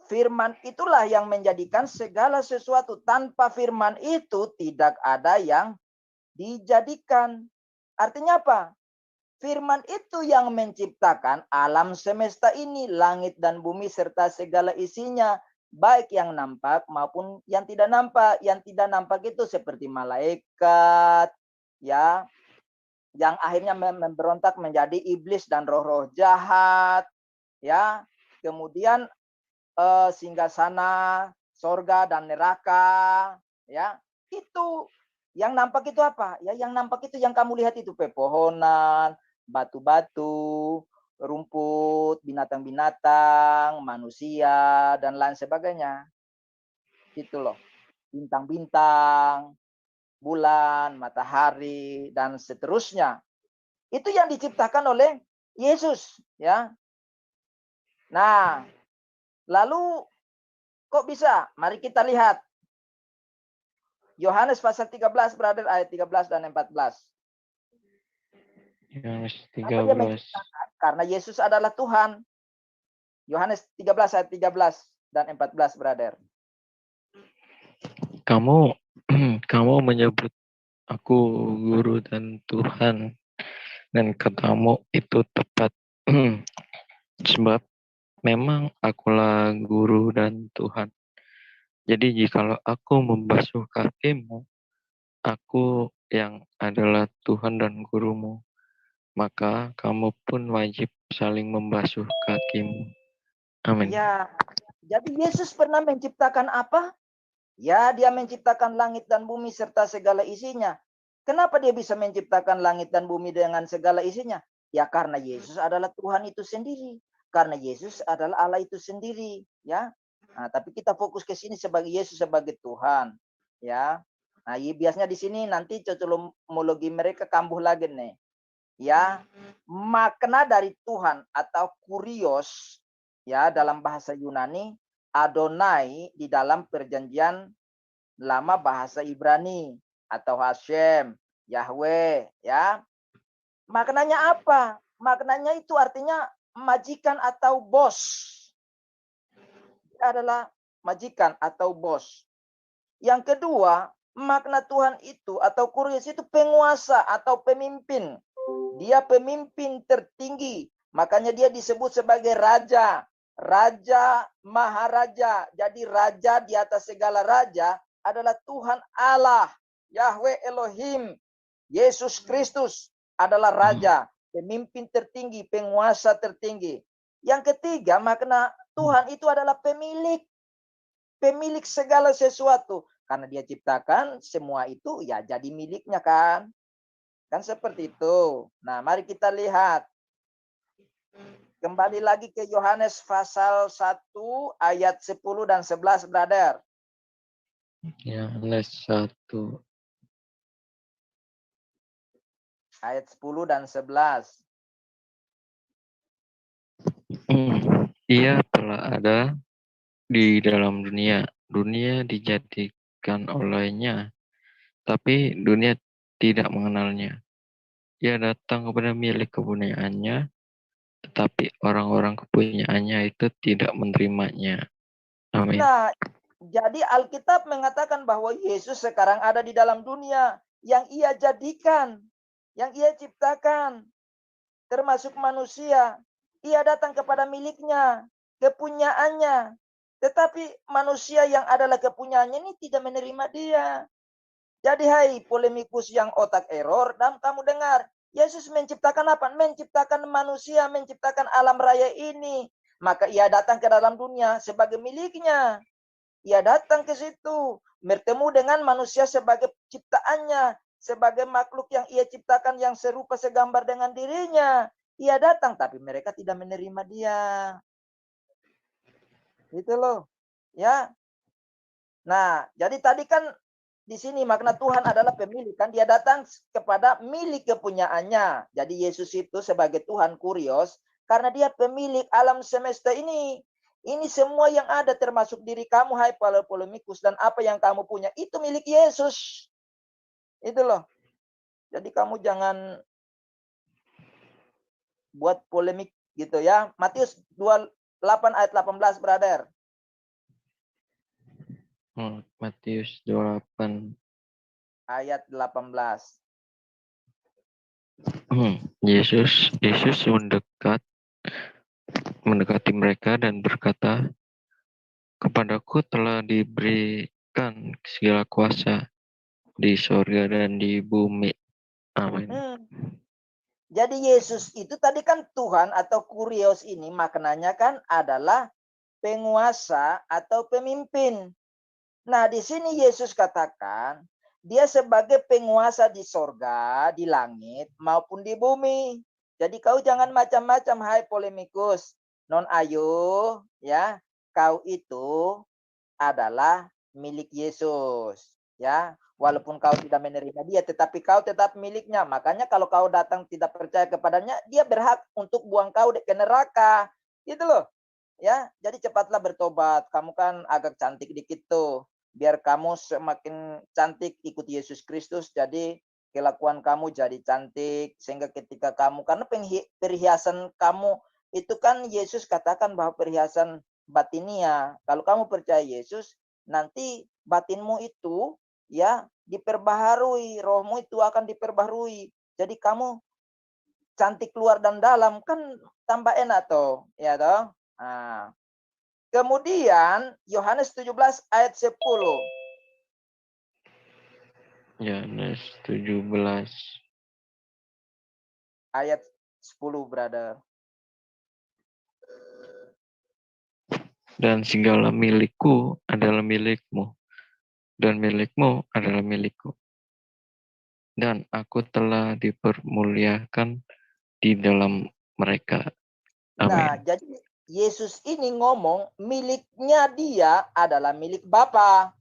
firman itulah yang menjadikan segala sesuatu. Tanpa firman itu tidak ada yang dijadikan. Artinya apa? Firman itu yang menciptakan alam semesta ini, langit dan bumi serta segala isinya. baik yang nampak maupun yang tidak nampak. Yang tidak nampak itu seperti malaikat, ya, yang akhirnya memberontak menjadi iblis dan roh-roh jahat, ya. Kemudian singgasana, sorga dan neraka, ya. Itu yang nampak itu apa? Ya, yang nampak itu yang kamu lihat itu pepohonan, batu-batu, rumput, binatang-binatang, manusia dan lain sebagainya. Itu loh. Bintang-bintang, bulan, matahari dan seterusnya. Itu yang diciptakan oleh Yesus, ya. Nah, lalu kok bisa? Mari kita lihat. Yohanes pasal 13, brother, ayat 13 dan 14. Yohanes Apa dia 13. menciptakan? Karena Yesus adalah Tuhan. Yohanes 13 ayat 13 dan 14, brother. Kamu kamu menyebut aku guru dan Tuhan, dan katamu itu tepat. Sebab memang akulah guru dan Tuhan. Jadi jikalau aku membasuh kakimu, aku yang adalah Tuhan dan gurumu, maka kamu pun wajib saling membasuh kakimu. Amin. Ya, jadi Yesus pernah menciptakan apa? Ya, dia menciptakan langit dan bumi serta segala isinya. Kenapa dia bisa menciptakan langit dan bumi dengan segala isinya? Ya, karena Yesus adalah Tuhan itu sendiri. Karena Yesus adalah Allah itu sendiri, ya. Nah, tapi kita fokus ke sini sebagai Yesus sebagai Tuhan, ya. Nah, biasanya di sini nanti cocokologi mereka kambuh lagi nih. Ya, makna dari Tuhan atau kurios, ya, dalam bahasa Yunani, Adonai di dalam perjanjian lama bahasa Ibrani atau Hashem, Yahweh, ya. Maknanya apa? Maknanya itu artinya majikan atau bos. Dia adalah majikan atau bos. Yang kedua, makna Tuhan itu atau kurios itu penguasa atau pemimpin. Dia pemimpin tertinggi. Makanya dia disebut sebagai raja. Raja, maharaja. Jadi raja di atas segala raja adalah Tuhan Allah. Yahweh Elohim. Yesus Kristus adalah raja. Pemimpin tertinggi, penguasa tertinggi. Yang ketiga, makna Tuhan itu adalah pemilik. Pemilik segala sesuatu. Karena dia ciptakan semua itu ya jadi miliknya kan. Kan seperti itu. Nah, mari kita lihat. Kembali lagi ke Yohanes pasal 1 ayat 10 dan 11, brother. Yohanes 1. Ayat 10 dan 11. Ia telah ada di dalam dunia. Dunia dijadikan olehnya, tapi dunia tidak mengenalnya. Ia datang kepada milik kepunyaannya, tetapi orang-orang kepunyaannya itu tidak menerimanya. Amin. Nah, jadi Alkitab mengatakan bahwa Yesus sekarang ada di dalam dunia yang ia jadikan, yang ia ciptakan, termasuk manusia. Ia datang kepada miliknya, kepunyaannya. Tetapi manusia yang adalah kepunyaannya ini tidak menerima dia. Jadi hai polemikus yang otak error, dan kamu dengar, Yesus menciptakan apa? Menciptakan manusia, menciptakan alam raya ini. Maka ia datang ke dalam dunia sebagai miliknya. Ia datang ke situ, bertemu dengan manusia sebagai ciptaannya, sebagai makhluk yang ia ciptakan yang serupa segambar dengan dirinya. Ia datang, tapi mereka tidak menerima dia. Gitu loh. Ya. Nah, jadi tadi kan di sini makna Tuhan adalah pemilik, kan dia datang kepada milik kepunyaannya. Jadi Yesus itu sebagai Tuhan kurios karena dia pemilik alam semesta ini. Ini semua yang ada termasuk diri kamu hai polemikus dan apa yang kamu punya itu milik Yesus. Itu loh. Jadi kamu jangan buat polemik gitu ya. Matius 28 ayat 18, brother. Matius 28 ayat 18. Yesus mendekati mereka dan berkata, kepadaku telah diberikan segala kuasa di sorga dan di bumi. Amin. Jadi Yesus itu tadi kan Tuhan atau kurios ini maknanya kan adalah penguasa atau pemimpin. Nah, di sini Yesus katakan dia sebagai penguasa di sorga, di langit maupun di bumi. Jadi kau jangan macam-macam, hai polemikus. Non ayo, ya, kau itu adalah milik Yesus, ya. Walaupun kau tidak menerima dia, tetapi kau tetap miliknya. Makanya kalau kau datang tidak percaya kepadanya, dia berhak untuk buang kau ke neraka. Gitu loh. Ya, jadi cepatlah bertobat. Kamu kan agak cantik dikit tuh. Biar kamu semakin cantik ikut Yesus Kristus. Jadi kelakuan kamu jadi cantik. Sehingga ketika kamu, karena perhiasan kamu itu kan Yesus katakan bahwa perhiasan batinia. Kalau kamu percaya Yesus, nanti batinmu itu ya diperbaharui, rohmu itu akan diperbaharui. Jadi kamu cantik luar dan dalam kan tambah enak toh, ya toh. Nah, kemudian Yohanes 17 ayat 10. Yohanes 17 Ayat 10, brother. Dan segala milikku adalah milikmu, dan milikmu adalah milikku. Dan aku telah dipermuliakan di dalam mereka. Nah, Amin. jadi Yesus ini ngomong miliknya dia adalah milik Bapa.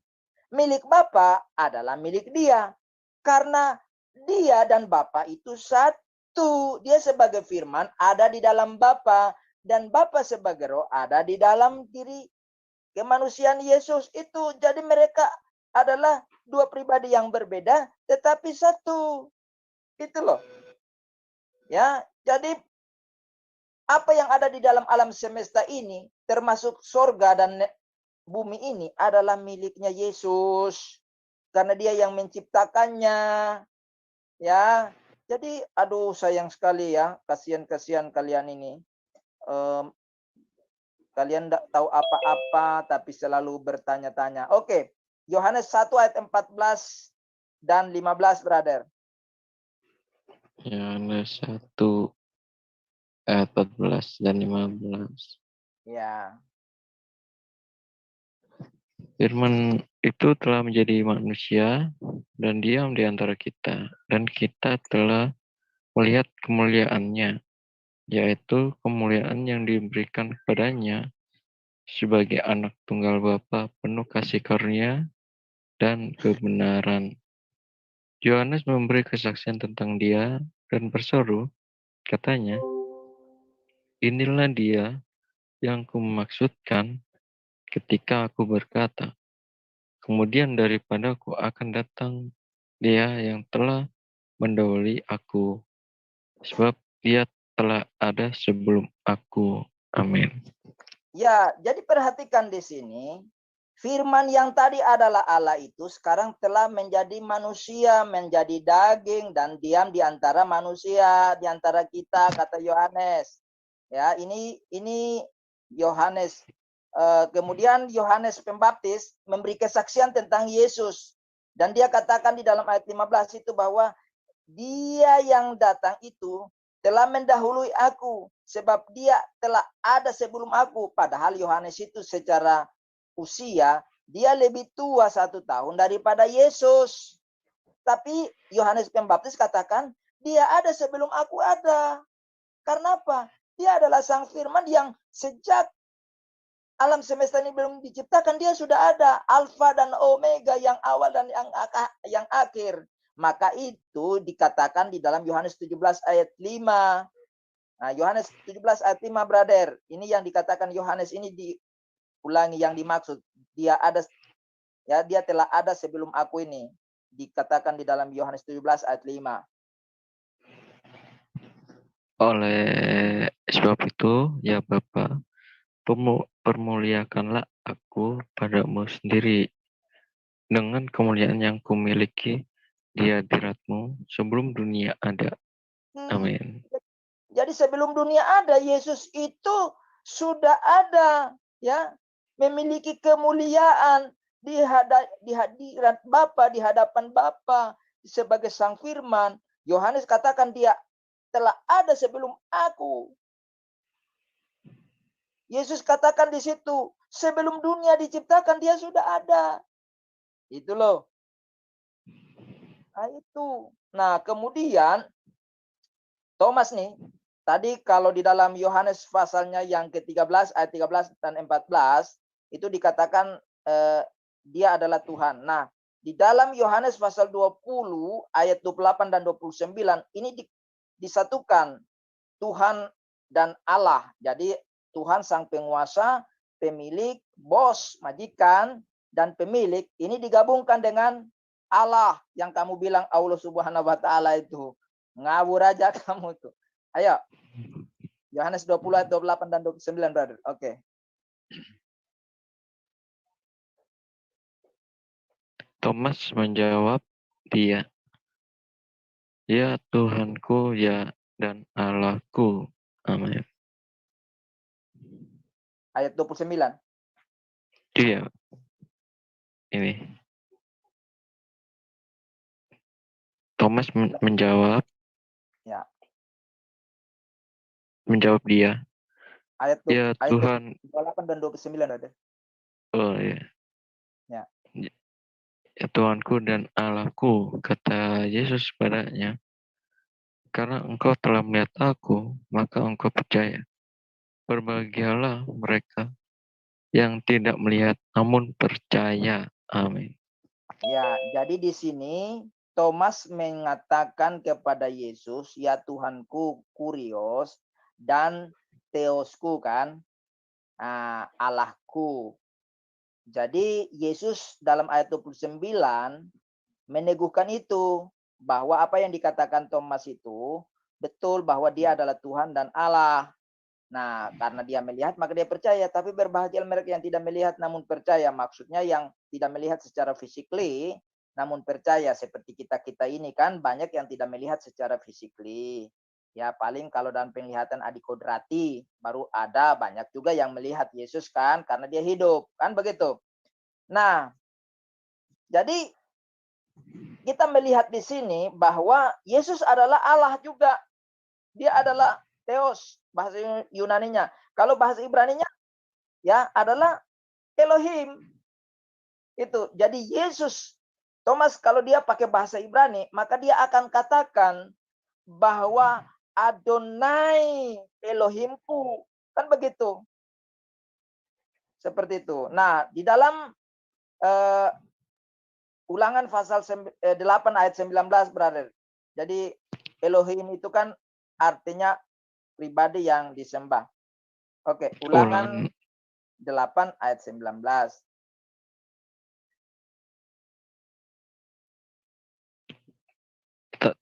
Milik Bapa adalah milik dia. Karena dia dan Bapa itu satu. Dia sebagai firman ada di dalam Bapa. Dan Bapa sebagai roh ada di dalam diri kemanusiaan Yesus itu. Jadi mereka adalah dua pribadi yang berbeda tetapi satu. Itu loh. Ya, jadi apa yang ada di dalam alam semesta ini termasuk sorga dan bumi ini adalah miliknya Yesus. Karena dia yang menciptakannya. Ya. Jadi aduh sayang sekali ya, kasihan-kasihan kalian ini. Kalian tidak tahu apa-apa tapi selalu bertanya-tanya. Oke, Yohanes 1 ayat 14 dan 15, brother. Yohanes 1 ayat 14 dan 15. Ya. Firman itu telah menjadi manusia dan diam di antara kita, dan kita telah melihat kemuliaannya, yaitu kemuliaan yang diberikan kepadanya sebagai anak tunggal Bapa, penuh kasih karunia dan kebenaran. Yohanes memberi kesaksian tentang dia dan berseru, katanya, inilah dia yang kumaksudkan ketika aku berkata, kemudian daripadaku akan datang dia yang telah mendahului aku, sebab dia telah ada sebelum aku. Amin. Ya, jadi perhatikan di sini. Firman yang tadi adalah Allah itu sekarang telah menjadi manusia, menjadi daging dan diam di antara manusia, di antara kita, kata Yohanes. Ya, ini Yohanes. Kemudian Yohanes Pembaptis memberi kesaksian tentang Yesus. Dan dia katakan di dalam ayat 15 itu bahwa dia yang datang itu telah mendahului aku, sebab dia telah ada sebelum aku. Padahal Yohanes itu secara usia, dia lebih tua 1 tahun daripada Yesus. Tapi Yohanes Pembaptis katakan, dia ada sebelum aku ada. Karena apa? Dia adalah sang firman yang sejak alam semesta ini belum diciptakan, dia sudah ada. Alfa dan Omega, yang awal dan yang akhir. Maka itu dikatakan di dalam Yohanes 17 ayat 5. Nah, Yohanes 17 ayat 5, brother. Ini yang dikatakan Yohanes ini diulangi yang dimaksud. Dia ada, ya, dia telah ada sebelum aku ini. Dikatakan di dalam Yohanes 17 ayat 5. Oleh sebab itu, ya Bapa, permuliakanlah aku padamu sendiri dengan kemuliaan yang kumiliki di hadiratmu sebelum dunia ada. Amin. Jadi sebelum dunia ada, Yesus itu sudah ada, ya. memiliki kemuliaan di hadirat Bapa, di hadapan Bapa sebagai Sang Firman. Yohanes katakan dia telah ada sebelum aku. Yesus katakan di situ, sebelum dunia diciptakan dia sudah ada. Itu loh. Nah itu. Nah kemudian Thomas nih, tadi kalau di dalam Yohanes pasalnya yang ke-13 ayat 13 dan 14 itu dikatakan dia adalah Tuhan. Nah, di dalam Yohanes pasal 20 ayat 28 dan 29 ini disatukan Tuhan dan Allah. Jadi Tuhan sang penguasa, pemilik, bos, majikan dan pemilik ini digabungkan dengan Allah yang kamu bilang Allah Subhanahu wa taala itu. Ngawur aja kamu tuh. Ayo. Yohanes 20 ayat 28 dan 29, brother. Oke. Thomas menjawab dia, ya Tuhanku, ya dan Allahku. Amin. Ayat 29. Iya. Ini. Thomas menjawab. Ya. Menjawab dia. Ayat Tuhan. 28 dan 29 ada. Oh ya. Ya. Ya Tuhanku dan Allahku, kata Yesus padanya. Karena engkau telah melihat aku, maka engkau percaya. Berbahagialah mereka yang tidak melihat namun percaya. Amin. Ya, jadi di sini Thomas mengatakan kepada Yesus, ya Tuhanku, Kurios, dan Theosku kan, Allahku. Jadi Yesus dalam ayat 29 meneguhkan itu, bahwa apa yang dikatakan Thomas itu betul, bahwa dia adalah Tuhan dan Allah. Nah, karena dia melihat maka dia percaya, tapi berbahagia mereka yang tidak melihat namun percaya. Maksudnya yang tidak melihat secara physically namun percaya, seperti kita ini kan banyak yang tidak melihat secara physically. Ya, paling kalau dalam penglihatan adikodrati baru ada, banyak juga yang melihat Yesus kan karena dia hidup, kan begitu. Nah, jadi kita melihat di sini bahwa Yesus adalah Allah juga. Dia adalah Theos, bahasa Yunaninya. Kalau bahasa Ibraninya ya adalah Elohim. Itu. Jadi Yesus, Thomas kalau dia pakai bahasa Ibrani, maka dia akan katakan bahwa Adonai Elohimku. Kan begitu. Seperti itu. Nah, di dalam Ulangan pasal 8 ayat 19, brother. Jadi Elohim itu kan artinya pribadi yang disembah. Oke, Ulangan 8 ayat 19.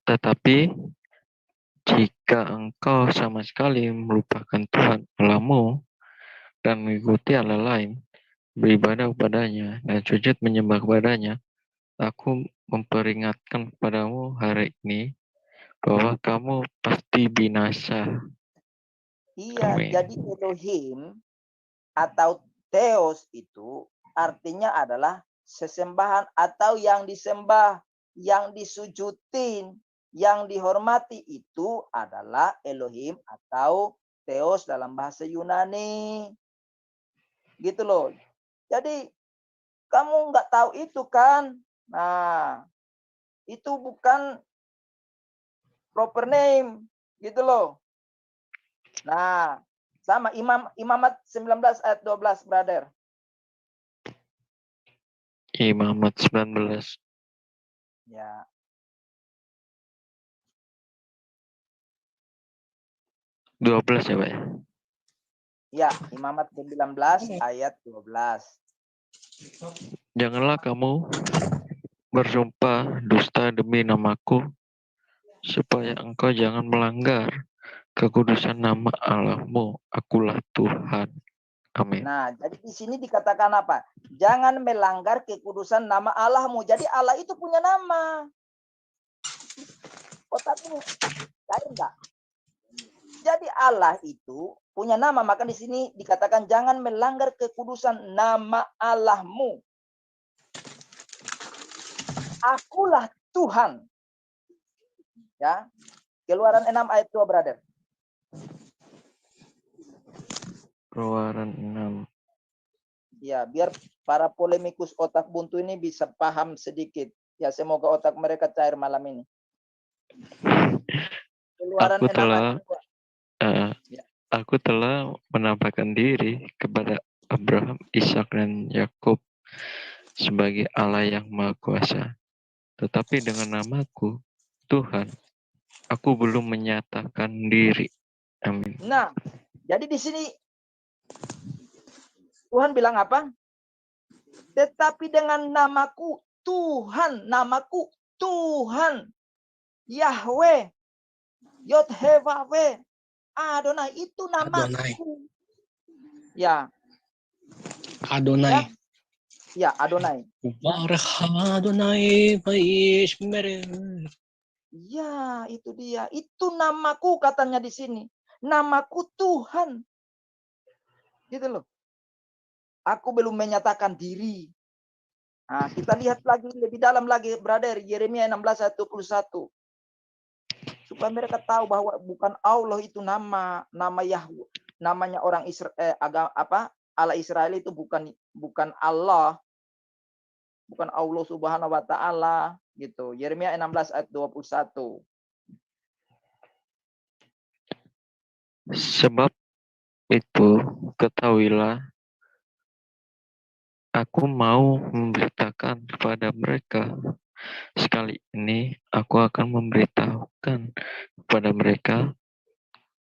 Tetapi jika engkau sama sekali melupakan Tuhan Allahmu dan mengikuti Allah lain, beribadah kepadanya dan sujud menyembah kepadanya, aku memperingatkan kepadamu hari ini bahwa kamu pasti binasa. Iya, Amin. jadi Elohim atau Theos itu artinya adalah sesembahan atau yang disembah, yang disujudin, yang dihormati itu adalah Elohim atau Theos dalam bahasa Yunani. Gitu loh. Jadi kamu nggak tahu itu kan? Nah, itu bukan proper name, gitu loh. Nah, sama Imamat 19 ayat 12, brother. Imamat 19. Ya. Ya, Pak ya? Ya, Imamat 19 ayat 12. Janganlah kamu bersumpah dusta demi namaku, supaya engkau jangan melanggar kekudusan nama Allahmu. Akulah Tuhan. Amin. Nah, jadi di sini dikatakan apa? Jangan melanggar kekudusan nama Allahmu. Jadi Allah itu punya nama. Otakmu, tahu enggak? Jadi Allah itu punya nama, maka di sini dikatakan jangan melanggar kekudusan nama Allahmu. Akulah Tuhan. Ya. Keluaran 6 ayat 2, brother. Keluaran 6. Ya, biar para polemikus otak buntu ini bisa paham sedikit. Ya, semoga otak mereka cair malam ini. Keluaran Aku 6 telah ayat 2. Ya. Aku telah menampakkan diri kepada Abraham, Ishak dan Yakub sebagai Allah yang Maha Kuasa. Tetapi dengan namaku, Tuhan, aku belum menyatakan diri. Amin. Nah, jadi di sini Tuhan bilang apa? Tetapi dengan namaku Tuhan, namaku Tuhan, Yahweh, Yod-Heh-Vah-Veh, Adonai, itu namaku. Ya. Adonai. Ya, Adonai. Barak Adonai Baishmer. Ya, itu dia. Itu namaku katanya di sini. Namaku Tuhan. Gitu loh. Aku belum menyatakan diri. Nah, kita lihat lagi lebih dalam lagi, brother. Yeremia 16 ayat 21. Supaya mereka tahu bahwa bukan Allah itu nama Yahweh. Namanya orang Israel, Allah Israel itu bukan Allah. Bukan Allah Subhanahu wa taala gitu. Yeremia 16 ayat 21. Sebab itu ketahuilah, aku mau memberitakan kepada mereka. Sekali ini aku akan memberitahukan kepada mereka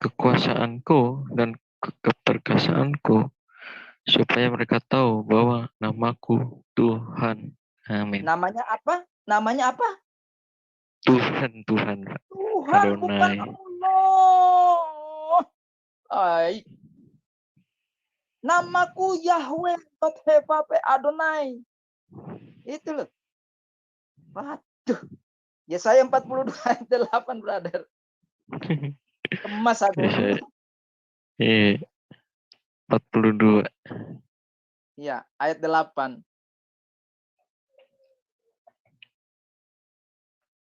kekuasaanku dan keperkasaanku, supaya mereka tahu bahwa namaku Tuhan. Amin. Namanya apa? Namanya apa? Tuhan. Tuhan, Adonai. bukan Allah. Ay. Namaku Yahweh, Yod-Heh-Vah-Veh, Adonai. Itu loh. Waduh. Yesaya 42 ayat 8, brother. Emas aku. Iya. 42. Iya, ayat 8.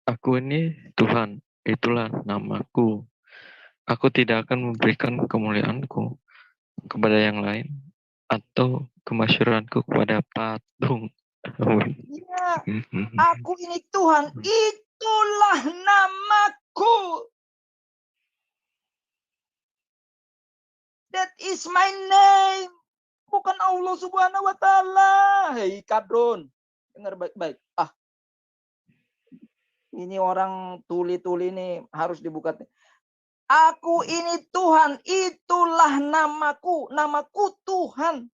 Aku ini Tuhan, itulah namaku. Aku tidak akan memberikan kemuliaanku kepada yang lain atau kemasyhuranku kepada patung. Iya, aku ini Tuhan, itulah namaku. That is my name. Bukan Allah Subhanahu wa taala. Hei kadron. Dengar baik-baik. Ini orang tuli-tuli ini harus dibuka. Aku ini Tuhan, itulah namaku. Namaku Tuhan.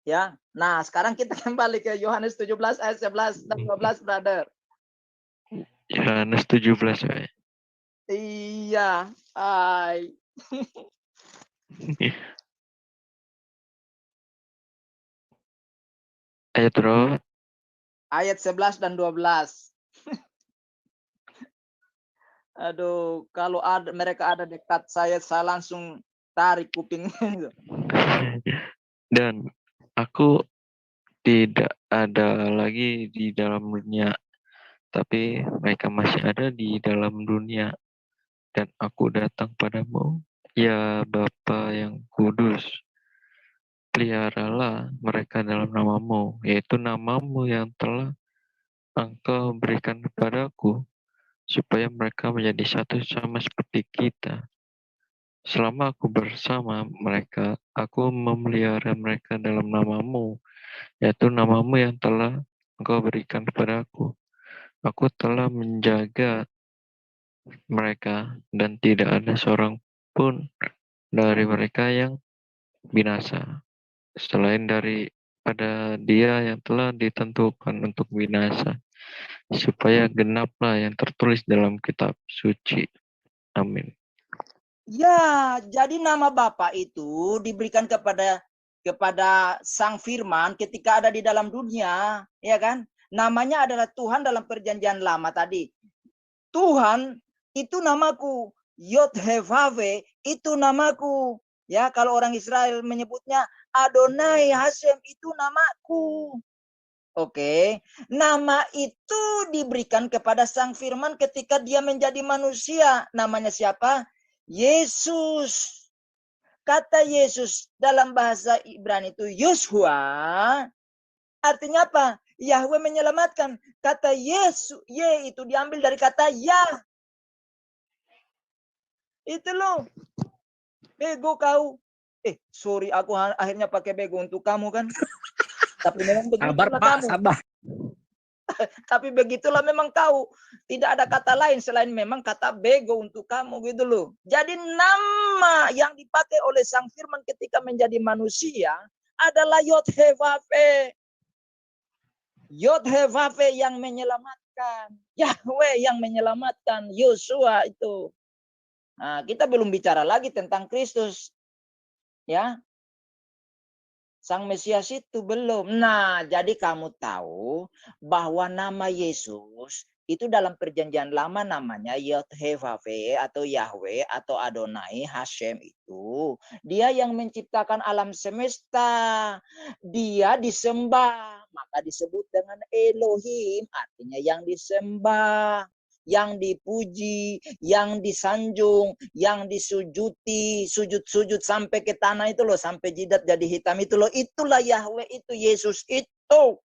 Ya. Nah, sekarang kita kembali ke Yohanes 17 ayat 11 dan 12, brother. Yohanes 17 ya. Iya. Ay. Ayat berapa? Ayat 11 dan 12. Aduh, kalau mereka ada dekat saya langsung tarik kupingnya. Dan aku tidak ada lagi di dalam dunia, tapi mereka masih ada di dalam dunia. Dan aku datang padamu, ya Bapa yang kudus. Peliharalah mereka dalam namamu, yaitu namamu yang telah Engkau berikan kepadaku, supaya mereka menjadi satu sama seperti kita. Selama aku bersama mereka, aku memelihara mereka dalam namamu, yaitu namamu yang telah Engkau berikan kepadaku. Aku telah menjaga mereka, dan tidak ada seorang pun dari mereka yang binasa, selain daripada dia yang telah ditentukan untuk binasa, supaya genaplah yang tertulis dalam kitab suci. Amin. Ya, jadi nama Bapa itu diberikan kepada Sang Firman ketika ada di dalam dunia, ya kan? Namanya adalah Tuhan dalam perjanjian lama tadi. Tuhan itu namaku. Yod-Heh-Vaveh itu namaku. Ya, kalau orang Israel menyebutnya Adonai Hashem itu namaku. Oke, nama itu diberikan kepada Sang Firman ketika dia menjadi manusia. Namanya siapa? Yesus. Kata Yesus dalam bahasa Ibrani itu Yoshua. Artinya apa? Yahweh menyelamatkan. Kata Yesus, Ye itu diambil dari kata Yah. Itu loh. Bego kau. Sorry, aku akhirnya pakai bego untuk kamu kan. Tapi memang begitulah kamu. Sabar. Tapi begitulah memang kau. Tidak ada kata lain selain memang kata bego untuk kamu gitu loh. Jadi nama yang dipakai oleh Sang Firman ketika menjadi manusia adalah Yod-Heh-Vaveh. Yod-Heh-Vaveh yang menyelamatkan. Yahweh yang menyelamatkan. Yosua itu. Nah, kita belum bicara lagi tentang Kristus. Ya. Sang Mesias itu belum. Nah, jadi kamu tahu bahwa nama Yesus itu dalam perjanjian lama namanya Yod-Heh-Vaveh atau Yahweh atau Adonai Hashem itu. Dia yang menciptakan alam semesta. Dia disembah. Maka disebut dengan Elohim. Artinya yang disembah. Yang dipuji, yang disanjung, yang disujuti, sujud-sujud sampai ke tanah itu loh, sampai jidat jadi hitam itu loh. Itulah Yahweh itu, Yesus itu.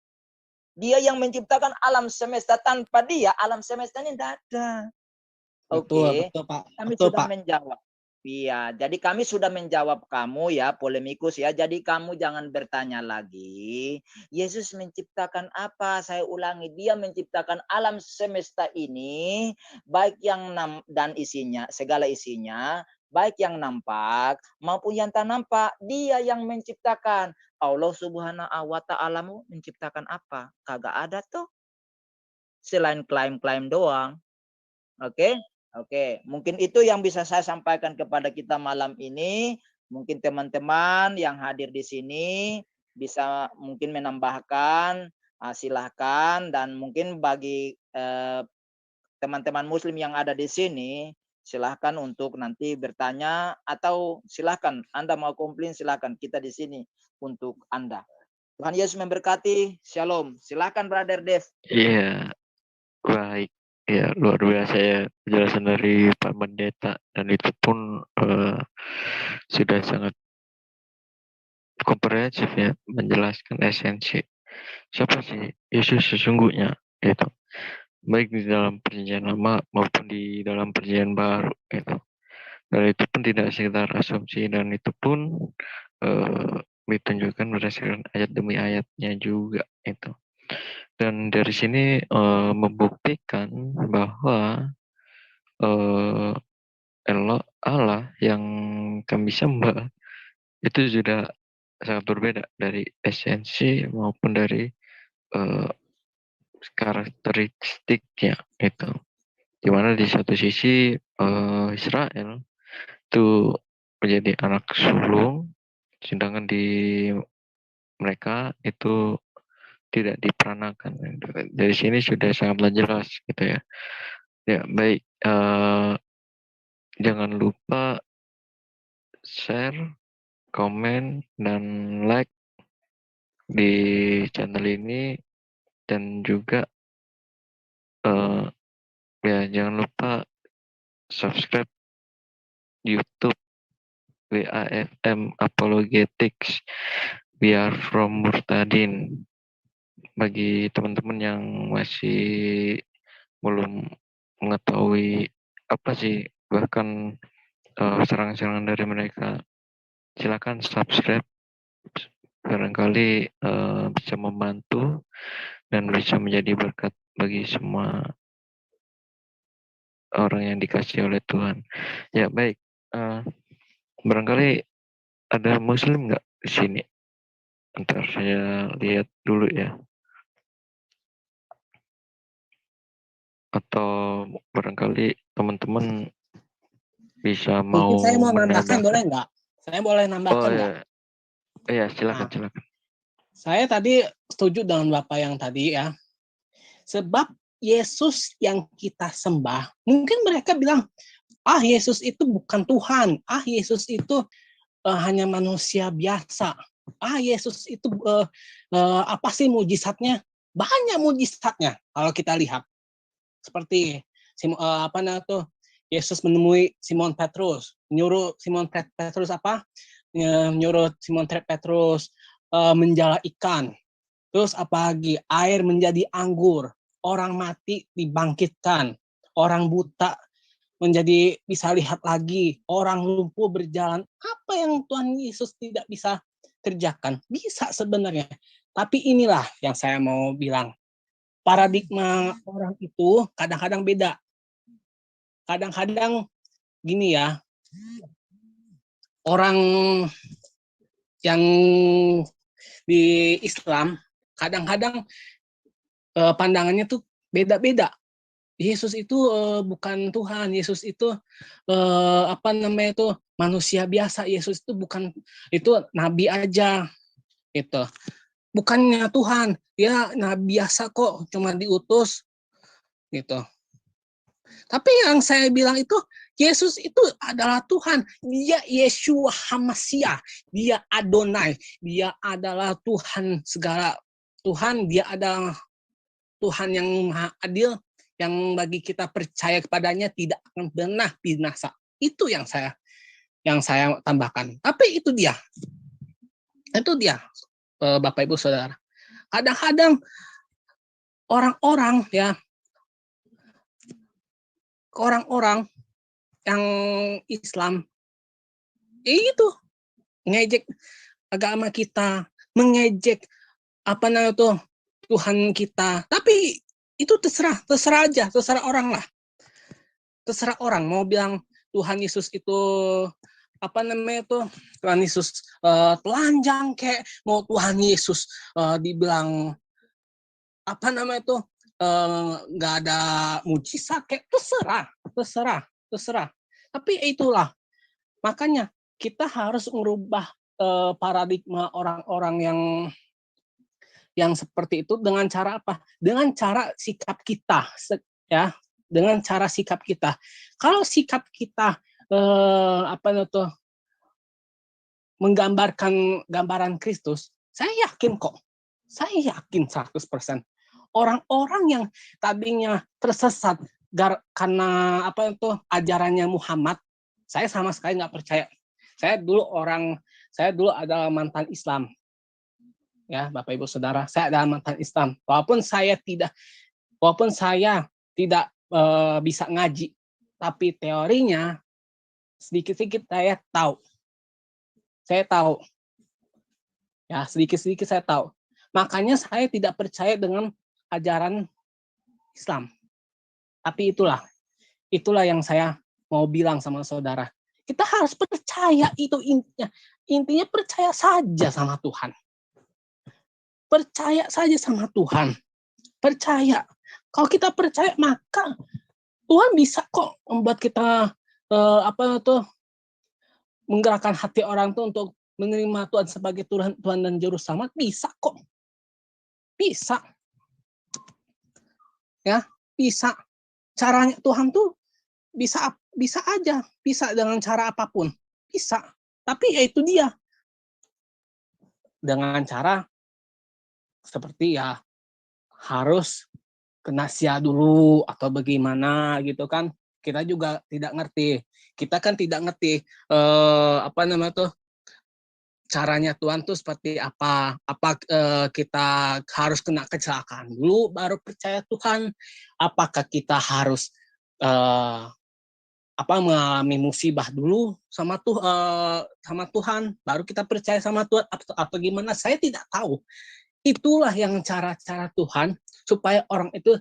Dia yang menciptakan alam semesta. Tanpa dia, alam semesta ini tidak ada. Oke, Betul, Pak. Kami Betul, sudah Pak. menjawab. Iya, jadi kami sudah menjawab kamu ya, polemikus ya. Jadi kamu jangan bertanya lagi. Yesus menciptakan apa? Saya ulangi, dia menciptakan alam semesta ini, baik yang dan isinya, segala isinya, baik yang nampak maupun yang tak nampak. Dia yang menciptakan. Allah Subhanahu wa Ta'ala menciptakan apa? Kagak ada tuh. Selain klaim-klaim doang. Oke? Oke, mungkin itu yang bisa saya sampaikan kepada kita malam ini. Mungkin teman-teman yang hadir di sini bisa mungkin menambahkan, silahkan. Dan mungkin bagi teman-teman muslim yang ada di sini, silahkan untuk nanti bertanya. Atau silahkan, Anda mau komplain, silahkan kita di sini untuk Anda. Tuhan Yesus memberkati. Shalom. Silahkan Brother Dev. Iya, baik. Ya, luar biasa ya penjelasan dari Pak Pendeta, dan itu pun sudah sangat komprehensif ya, menjelaskan esensi siapa sih Yesus sesungguhnya itu, baik di dalam perjanjian lama maupun di dalam perjanjian baru itu. Dan itu pun tidak sekedar asumsi, dan itu pun ditunjukkan berdasarkan ayat demi ayatnya juga itu. Dan dari sini membuktikan bahwa Allah yang kami sembah itu sudah sangat berbeda dari esensi maupun dari karakteristiknya itu. Dimana di satu sisi Israel itu menjadi anak sulung, sedangkan di mereka itu tidak diperanakan. Dari sini sudah sangatlah jelas gitu ya. Ya baik, jangan lupa share, komen, dan like di channel ini, dan juga ya jangan lupa subscribe YouTube WAFM Apologetics, We Are From Murtadin. Bagi teman-teman yang masih belum mengetahui apa sih bahkan serangan-serangan dari mereka, silakan subscribe, barangkali bisa membantu dan bisa menjadi berkat bagi semua orang yang dikasih oleh Tuhan. Ya baik, barangkali ada Muslim nggak di sini? Ntar saya lihat dulu ya. Atau barangkali teman-teman bisa mau Mungkin saya mau nambahkan, menambahkan. boleh nggak? Saya boleh nambahkan nggak? Iya, silakan. Saya tadi setuju dengan Bapak yang tadi ya. Sebab Yesus yang kita sembah, mungkin mereka bilang, Yesus itu bukan Tuhan, Yesus itu hanya manusia biasa, Yesus itu apa sih mujizatnya? Banyak mujizatnya kalau kita lihat. Seperti Yesus menemui Simon Petrus, nyuruh Simon Petrus apa? Nyuruh Simon Petrus menjala ikan. Terus apa lagi? Air menjadi anggur, orang mati dibangkitkan, orang buta menjadi bisa lihat lagi, orang lumpuh berjalan. Apa yang Tuhan Yesus tidak bisa kerjakan? Bisa sebenarnya. Tapi inilah yang saya mau bilang. Paradigma orang itu kadang-kadang beda. Kadang-kadang gini ya, orang yang di Islam kadang-kadang pandangannya tuh beda-beda. Yesus itu bukan Tuhan, Yesus itu manusia biasa, Yesus itu bukan, itu nabi aja gitu. Bukannya Tuhan, ya nabi biasa kok, cuma diutus gitu. Tapi yang saya bilang itu Yesus itu adalah Tuhan, dia Yeshua HaMashiach, dia Adonai, dia adalah Tuhan segala Tuhan, dia adalah Tuhan yang maha adil, yang bagi kita percaya kepadanya tidak akan pernah binasa. Itu yang saya tambahkan. Tapi itu dia Bapak Ibu Saudara. Kadang-kadang orang-orang yang Islam itu ngejek agama kita, mengejek Tuhan kita. Tapi itu terserah aja, terserah orang lah. Terserah orang mau bilang Tuhan Yesus itu Tuhan Yesus telanjang kayak, mau Tuhan Yesus dibilang nggak ada mujizat kayak, terserah. Tapi itulah makanya kita harus merubah paradigma orang-orang yang seperti itu dengan cara apa? Dengan cara sikap kita, ya. Dengan cara sikap kita. Kalau sikap kita menggambarkan gambaran Kristus, saya yakin 100%. Orang-orang yang tadinya tersesat karena ajarannya Muhammad, saya sama sekali nggak percaya. Saya dulu adalah mantan Islam. Ya, Bapak Ibu Saudara, saya adalah mantan Islam. Walaupun saya tidak bisa ngaji, tapi teorinya sedikit-sedikit saya tahu. Ya, sedikit-sedikit saya tahu. Makanya saya tidak percaya dengan ajaran Islam. Tapi itulah yang saya mau bilang sama saudara. Kita harus percaya, itu intinya. Intinya percaya saja sama Tuhan. Percaya saja sama Tuhan. Percaya. Kalau kita percaya, maka Tuhan bisa kok membuat kita menggerakkan hati orang tuh untuk menerima Tuhan sebagai Tuhan dan Juru Selamat. Bisa kok. Bisa. Ya, bisa. Caranya Tuhan tuh bisa aja, bisa dengan cara apapun, bisa. Tapi ya itu dia, dengan cara seperti harus kena sia dulu atau bagaimana gitu kan. Kita juga tidak ngerti. Kita kan tidak ngerti caranya Tuhan tuh seperti apa. Kita harus kena kecelakaan dulu baru percaya Tuhan? Apakah kita harus mengalami musibah dulu sama Tuhan baru kita percaya sama Tuhan, atau gimana? Saya tidak tahu. Itulah yang cara-cara Tuhan supaya orang itu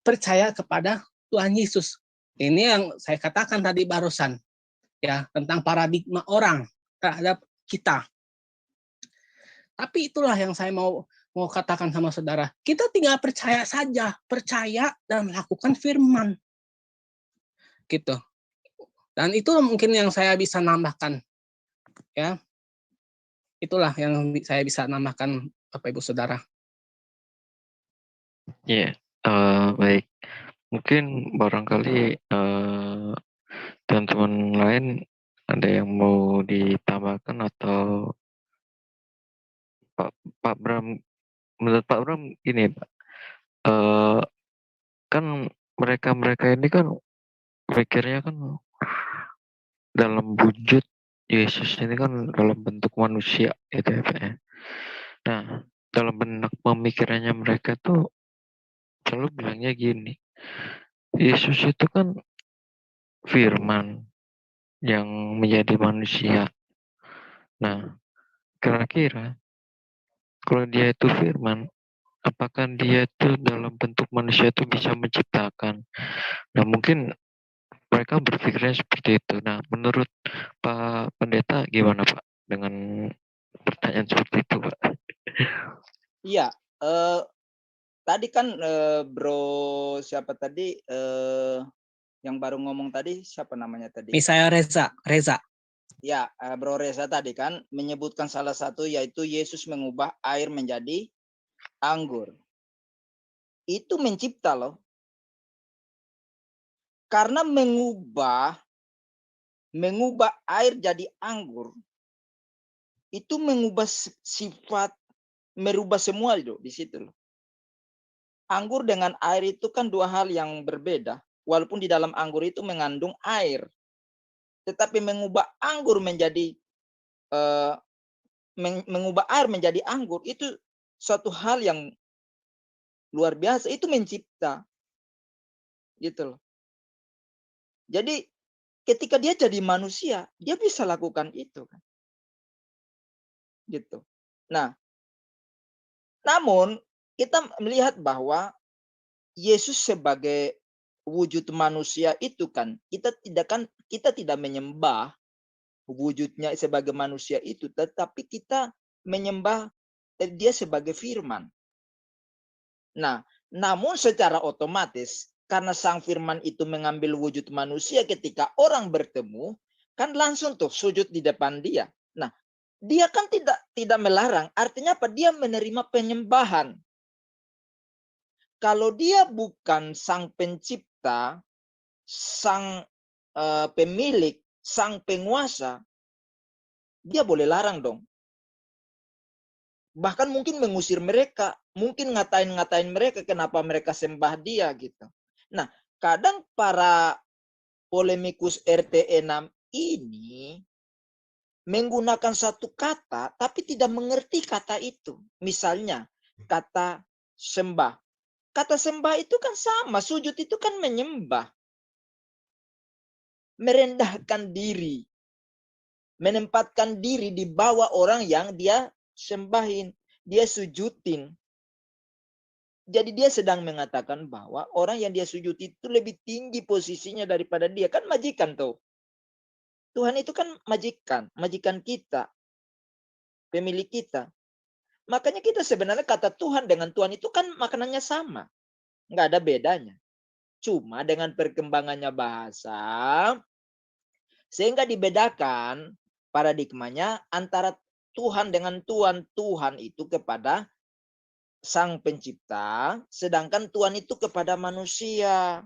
percaya kepada Tuhan Yesus. Ini yang saya katakan tadi barusan, ya, tentang paradigma orang terhadap kita. Tapi itulah yang saya mau katakan sama saudara. Kita tinggal percaya saja, percaya dan melakukan firman. Gitu. Dan itu mungkin yang saya bisa nambahkan. Ya. Itulah yang saya bisa nambahkan Bapak Ibu Saudara. Iya, Baik, mungkin barangkali teman-teman lain ada yang mau ditambahkan atau Pak Pak Bram, menurut Pak Bram gini Pak, eh, kan mereka-mereka ini kan pikirnya kan dalam wujud Yesus ini kan dalam bentuk manusia gitu ya Pak ya. Nah, dalam benak pemikirannya mereka tuh selalu bilangnya gini, Yesus itu kan firman yang menjadi manusia. Nah, kira-kira kalau dia itu firman, apakah dia itu dalam bentuk manusia itu bisa menciptakan? Nah, mungkin mereka berpikirnya seperti itu. Nah, menurut Pak Pendeta gimana Pak dengan pertanyaan seperti itu Pak? Iya, tadi kan Bro siapa tadi yang baru ngomong tadi, siapa namanya tadi? Misalnya Reza. Ya, Bro Reza tadi kan menyebutkan salah satu yaitu Yesus mengubah air menjadi anggur. Itu mencipta loh. Karena mengubah air jadi anggur, itu mengubah sifat, merubah semua loh di situ loh. Anggur dengan air itu kan dua hal yang berbeda. Walaupun di dalam anggur itu mengandung air, tetapi mengubah anggur menjadi mengubah air menjadi anggur itu suatu hal yang luar biasa. Itu mencipta, gitu loh. Jadi ketika dia jadi manusia, dia bisa lakukan itu kan, gitu. Nah, namun kita melihat bahwa Yesus sebagai wujud manusia itu kan kita tidak menyembah wujudnya sebagai manusia itu, tetapi kita menyembah dia sebagai firman. Nah, namun secara otomatis karena sang firman itu mengambil wujud manusia, ketika orang bertemu kan langsung tuh sujud di depan dia. Nah, dia kan tidak melarang, artinya apa? Dia menerima penyembahan. Kalau dia bukan sang pencipta, sang pemilik, sang penguasa, dia boleh larang dong. Bahkan mungkin mengusir mereka, mungkin ngatain mereka kenapa mereka sembah dia gitu. Nah, kadang para polemikus RT 6 ini menggunakan satu kata tapi tidak mengerti kata itu. Misalnya kata sembah. Kata sembah itu kan sama, sujud itu kan menyembah. Merendahkan diri. Menempatkan diri di bawah orang yang dia sembahin, dia sujudin. Jadi dia sedang mengatakan bahwa orang yang dia sujud itu lebih tinggi posisinya daripada dia. Kan majikan tuh. Tuhan itu kan majikan kita, pemilik kita. Makanya kita sebenarnya kata Tuhan dengan Tuhan itu kan makanannya sama. Nggak ada bedanya. Cuma dengan perkembangannya bahasa, sehingga dibedakan paradigmanya antara Tuhan dengan Tuhan. Tuhan itu kepada sang pencipta, sedangkan Tuhan itu kepada manusia.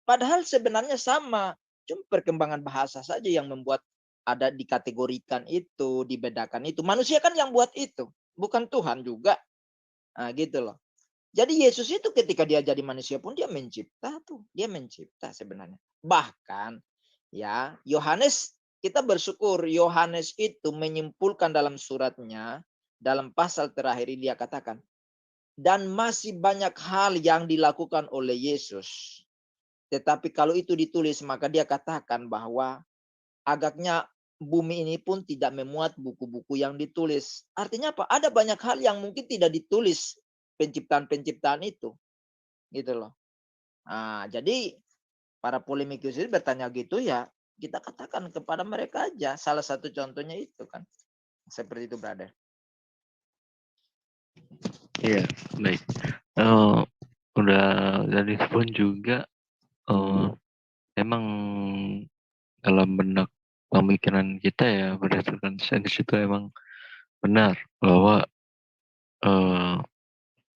Padahal sebenarnya sama. Cuma perkembangan bahasa saja yang membuat ada dikategorikan itu, dibedakan itu. Manusia kan yang buat itu, bukan Tuhan juga. Nah, gitu loh. Jadi Yesus itu ketika dia jadi manusia pun dia mencipta tuh, dia mencipta sebenarnya. Bahkan ya, Yohanes, kita bersyukur Yohanes itu menyimpulkan dalam suratnya, dalam pasal terakhir dia katakan, dan masih banyak hal yang dilakukan oleh Yesus. Tetapi kalau itu ditulis, maka dia katakan bahwa agaknya bumi ini pun tidak memuat buku-buku yang ditulis. Artinya apa? Ada banyak hal yang mungkin tidak ditulis penciptaan-penciptaan itu. Gitu loh. Nah, jadi para polemikus itu bertanya gitu ya, kita katakan kepada mereka aja. Salah satu contohnya itu kan. Seperti itu, brother. Iya, baik. Udah dari pun juga emang dalam benak pemikiran kita ya berdasarkan sains itu emang benar bahwa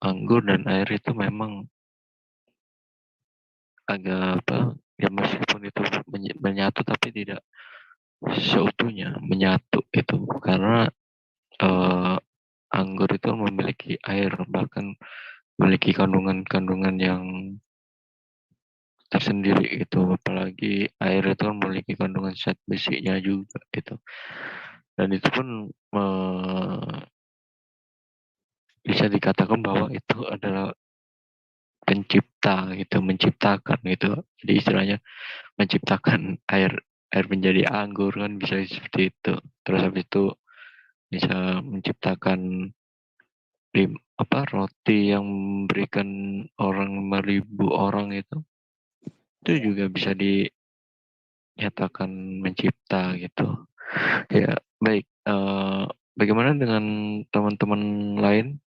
anggur dan air itu memang agak apa ya, meskipun itu menyatu tapi tidak seutuhnya menyatu itu, karena anggur itu memiliki air, bahkan memiliki kandungan-kandungan yang tersendiri itu, apalagi air itu memiliki kandungan zat besinya juga itu, dan itu pun bisa dikatakan bahwa itu adalah pencipta gitu, menciptakan gitu, jadi istilahnya menciptakan air menjadi anggur kan, bisa seperti itu. Terus habis itu bisa menciptakan roti yang memberikan orang 5.000 orang itu juga bisa dinyatakan mencipta gitu ya. Baik, bagaimana dengan teman-teman lain,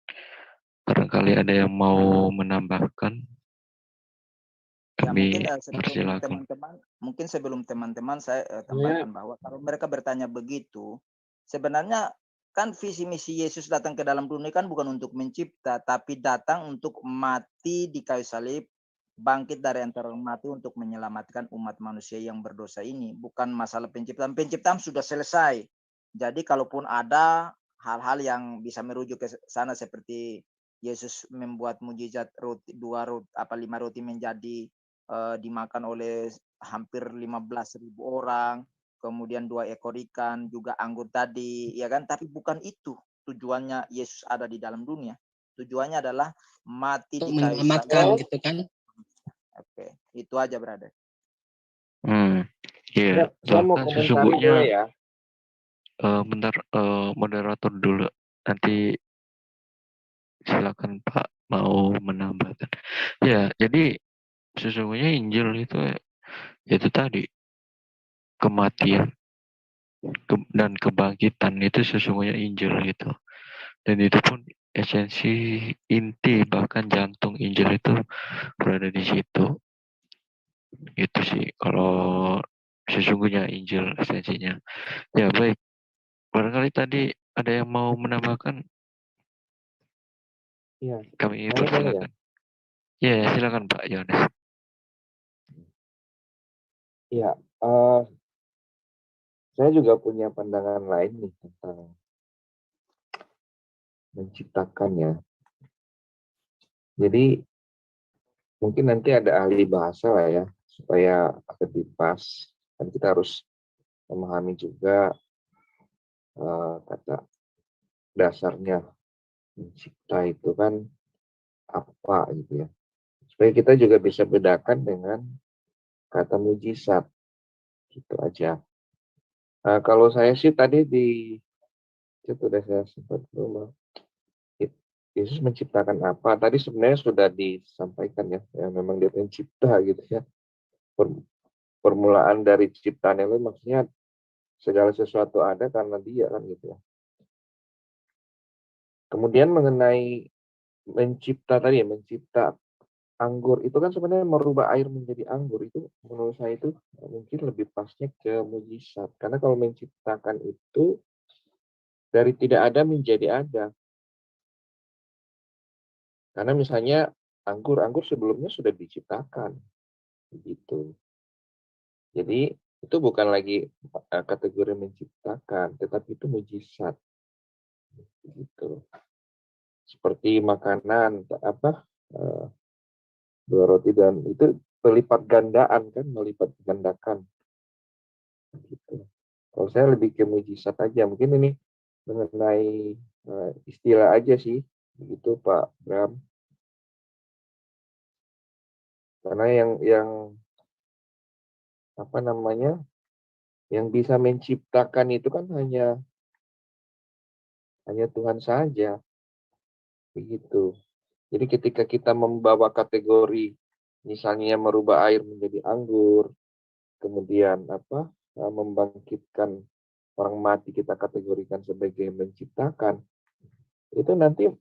barangkali ada yang mau menambahkan, Ya mungkin kami persilakan. sebelum teman-teman saya tambahkan bahwa kalau mereka bertanya begitu, sebenarnya kan visi misi Yesus datang ke dalam dunia kan bukan untuk mencipta, tapi datang untuk mati di kayu salib, bangkit dari antara orang mati untuk menyelamatkan umat manusia yang berdosa ini. Bukan masalah penciptaan. Penciptaan sudah selesai. Jadi kalaupun ada hal-hal yang bisa merujuk ke sana seperti Yesus membuat mujizat roti 5 roti menjadi dimakan oleh hampir 15.000 orang, kemudian 2 ekor ikan, juga anggur tadi, ya kan? Tapi bukan itu tujuannya Yesus ada di dalam dunia. Tujuannya adalah mati di kayu salib gitu kan? Oke, itu aja, brother. Iya, Saya mau bahkan komentar sesungguhnya boleh ya. bentar, moderator dulu, nanti silakan Pak mau menambahkan. Ya, jadi sesungguhnya Injil itu tadi kematian dan kebangkitan itu sesungguhnya Injil gitu. Dan itu pun esensi, inti, bahkan jantung Injil itu berada di situ. Itu sih kalau sesungguhnya Injil esensinya. Ya baik, barangkali tadi ada yang mau menambahkan, Iya. kami Saya boleh ya. persilakan. Ya, silakan Pak Yohanes. Iya, saya juga punya pandangan lain nih tentang menciptakan ya. Jadi mungkin nanti ada ahli bahasa lah ya, supaya lebih pas. Dan kita harus memahami juga kata dasarnya mencipta itu kan apa gitu ya. Supaya kita juga bisa bedakan dengan kata mujizat, gitu aja. Kalau saya sih tadi itu udah saya sempat dulu. Yesus menciptakan apa? Tadi sebenarnya sudah disampaikan ya memang dia pencipta gitu ya. Permulaan dari ciptaan itu maksudnya segala sesuatu ada karena dia kan gitu ya. Kemudian mengenai mencipta tadi ya, mencipta anggur itu kan sebenarnya merubah air menjadi anggur, itu menurut saya itu mungkin lebih pasnya ke mujizat. Karena kalau menciptakan itu dari tidak ada menjadi ada. Karena misalnya anggur sebelumnya sudah diciptakan begitu. Jadi itu bukan lagi kategori menciptakan, tetapi itu mujizat gitu. Seperti makanan dua roti dan itu melipat gandaan kan, melipat gandakan gitu. Kalau saya lebih ke mujizat aja, mungkin ini mengenai istilah aja sih begitu Pak Bram. Karena yang apa namanya, yang bisa menciptakan itu kan hanya Tuhan saja begitu. Jadi ketika kita membawa kategori misalnya merubah air menjadi anggur, kemudian membangkitkan orang mati kita kategorikan sebagai menciptakan, itu nanti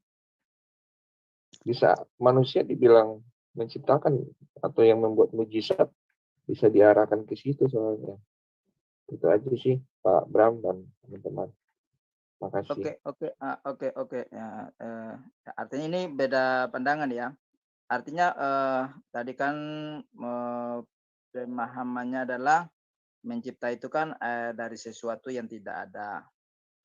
bisa manusia dibilang menciptakan atau yang membuat mujizat bisa diarahkan ke situ soalnya. Itu aja sih Pak Bram dan teman-teman. Makasih. Oke. Ya, artinya ini beda pandangan ya. Artinya tadi kan pemahamannya adalah mencipta itu kan dari sesuatu yang tidak ada.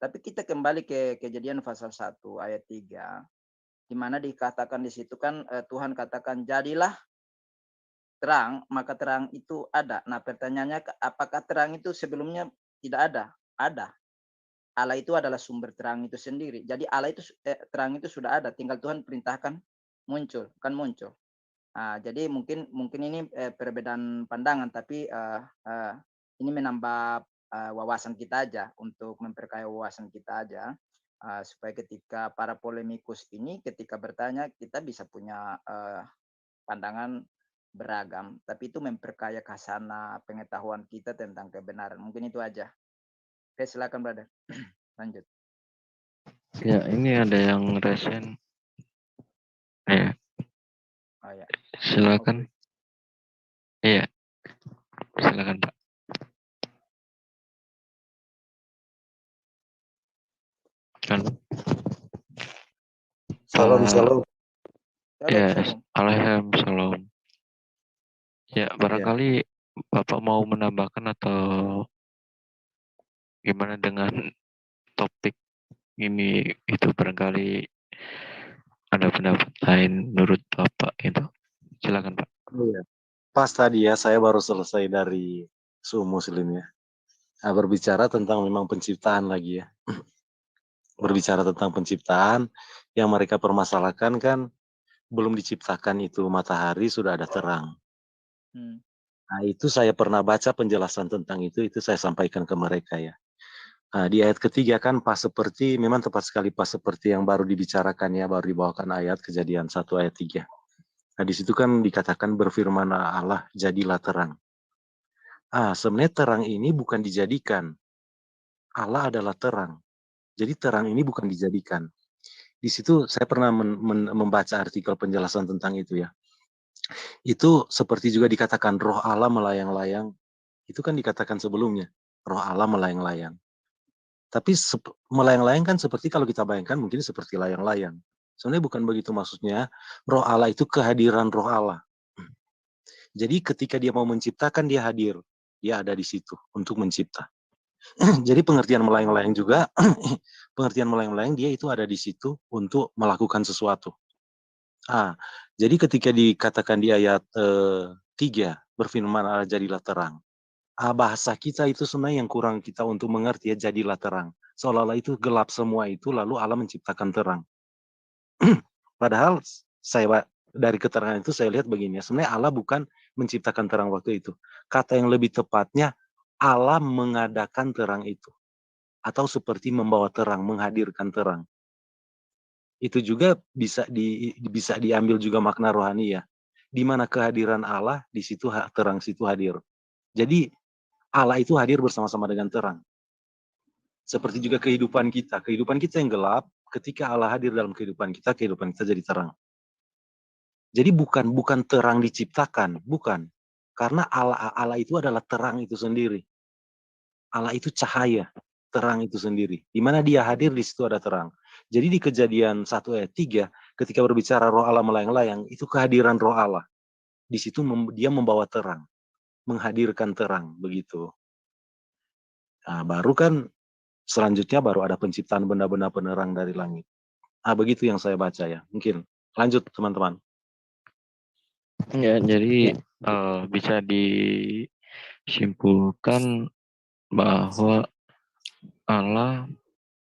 Tapi kita kembali ke Kejadian pasal 1 ayat 3, di mana dikatakan di situ kan Tuhan katakan jadilah terang, maka terang itu ada. Nah, pertanyaannya apakah terang itu sebelumnya tidak ada? Ada. Allah itu adalah sumber terang itu sendiri. Jadi Allah itu terang itu sudah ada, tinggal Tuhan perintahkan muncul, kan muncul. Nah, jadi mungkin ini perbedaan pandangan, tapi ini menambah wawasan kita aja, untuk memperkaya wawasan kita aja, supaya ketika para polemikus ini ketika bertanya kita bisa punya pandangan beragam, tapi itu memperkaya khazanah pengetahuan kita tentang kebenaran. Mungkin itu aja. Oke, silakan brother. Lanjut. Ya, ini ada yang resen. Ya, Oh ya. silakan. Iya, silakan Pak. Halo. Salam, Pak. salam. Ya, Shalom. Alhamdulillah. Ya, barangkali Bapak mau menambahkan atau gimana dengan topik ini, itu barangkali ada pendapat lain menurut Bapak itu. Silakan Pak. Iya. Pas tadi ya, saya baru selesai dari Muslim ya. Nah, berbicara tentang memang penciptaan lagi ya. Berbicara tentang penciptaan, yang mereka permasalahkan kan belum diciptakan itu matahari sudah ada terang. Nah, itu saya pernah baca penjelasan tentang itu saya sampaikan ke mereka ya. Nah, di ayat ketiga kan pas seperti, memang tepat sekali pas seperti yang baru dibicarakan ya, baru dibawakan ayat Kejadian 1 ayat 3. Nah, di situ kan dikatakan berfirman Allah, jadilah terang. Sebenarnya terang ini bukan dijadikan. Allah adalah terang. Jadi terang ini bukan dijadikan. Di situ saya pernah membaca artikel penjelasan tentang itu ya. Itu seperti juga dikatakan roh Allah melayang-layang. Itu kan dikatakan sebelumnya. Roh Allah melayang-layang. Tapi melayang-layang kan seperti kalau kita bayangkan mungkin seperti layang-layang. Sebenarnya bukan begitu maksudnya. Roh Allah itu kehadiran roh Allah. Jadi ketika dia mau menciptakan, dia hadir. Dia ada di situ untuk mencipta. Jadi pengertian melayang-layang juga, pengertian melayang-layang dia itu ada di situ untuk melakukan sesuatu. Jadi ketika dikatakan di ayat 3, berfirman Allah jadilah terang. Bahasa kita itu sebenarnya yang kurang kita untuk mengerti ya, jadilah terang. Seolah-olah itu gelap semua itu, lalu Allah menciptakan terang. Padahal dari keterangan itu saya lihat begini ya, sebenarnya Allah bukan menciptakan terang waktu itu. Kata yang lebih tepatnya, Allah mengadakan terang itu. Atau seperti membawa terang, menghadirkan terang. Itu juga bisa diambil juga makna rohani ya. Di mana kehadiran Allah, di situ terang situ hadir. Jadi Allah itu hadir bersama-sama dengan terang. Seperti juga kehidupan kita yang gelap, ketika Allah hadir dalam kehidupan kita jadi terang. Jadi bukan terang diciptakan, bukan. Karena Allah itu adalah terang itu sendiri. Allah itu cahaya, terang itu sendiri. Di mana dia hadir, di situ ada terang. Jadi di Kejadian 1 ayat 3, ketika berbicara roh Allah melayang-layang, itu kehadiran roh Allah. Di situ dia membawa terang, menghadirkan terang, begitu. Nah, baru kan selanjutnya baru ada penciptaan benda-benda penerang dari langit. Begitu yang saya baca ya. Mungkin lanjut teman-teman. Ya, jadi bisa disimpulkan bahwa Allah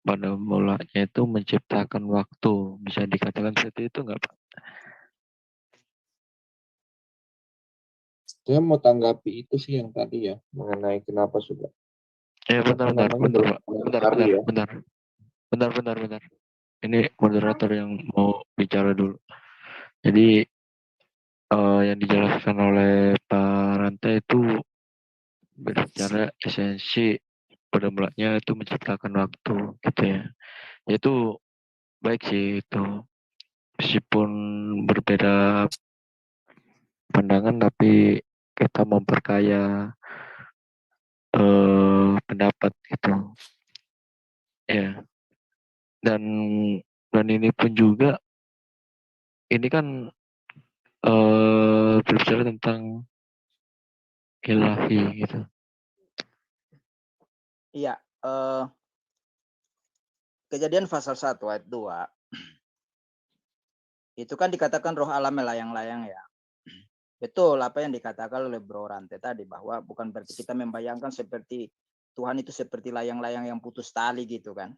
pada mulanya itu menciptakan waktu. Bisa dikatakan seperti itu nggak Pak? Saya mau tanggapi itu sih yang tadi ya, mengenai kenapa sudah. Ya, bentar Pak. Bentar. Ini moderator yang mau bicara dulu. Jadi yang dijelaskan oleh Pak Rantai itu berbicara esensi pada mulanya itu menciptakan waktu gitu ya. Itu baik sih itu. Meskipun berbeda pandangan tapi kita memperkaya pendapat gitu. Ya. Dan ini pun juga ini kan berbicara tentang ilahi gitu. Iya, Kejadian pasal 1 ayat 2 itu kan dikatakan roh Allah melayang-layang ya. Betul apa yang dikatakan oleh Bro Rante tadi, bahwa bukan berarti kita membayangkan seperti Tuhan itu seperti layang-layang yang putus tali gitu kan.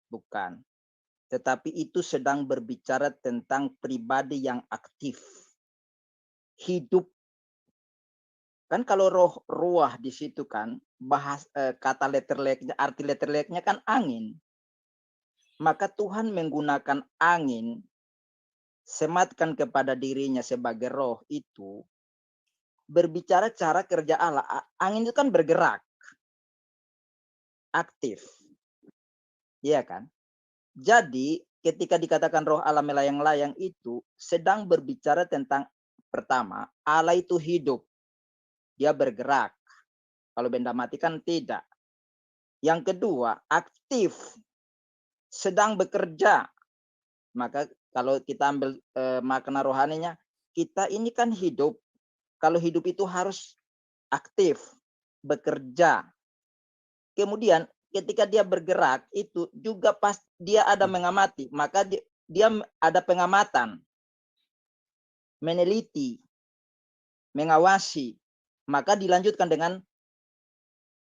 Bukan. Tetapi itu sedang berbicara tentang pribadi yang aktif. Hidup. Kan kalau roh ruah di situ kan, kata letterleknya, arti letterleknya kan angin. Maka Tuhan menggunakan angin, sematkan kepada dirinya sebagai roh itu, berbicara cara kerja Allah. Angin itu kan bergerak, aktif. Iya kan? Jadi ketika dikatakan roh Allah melayang-layang itu sedang berbicara tentang, pertama, Allah itu hidup. Dia bergerak. Kalau benda mati kan tidak. Yang kedua, aktif. Sedang bekerja. Maka kalau kita ambil makna rohaninya, kita ini kan hidup. Kalau hidup itu harus aktif, bekerja. Kemudian ketika dia bergerak itu juga pas dia ada mengamati, maka dia ada pengamatan, meneliti, mengawasi. Maka dilanjutkan dengan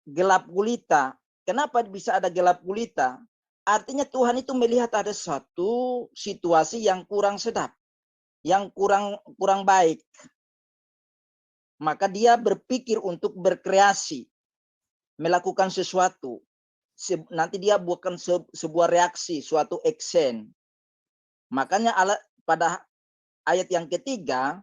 gelap gulita. Kenapa bisa ada gelap gulita? Artinya Tuhan itu melihat ada satu situasi yang kurang sedap, yang kurang baik. Maka dia berpikir untuk berkreasi, melakukan sesuatu. Nanti dia buatkan sebuah reaksi, suatu action. Makanya pada ayat yang ketiga,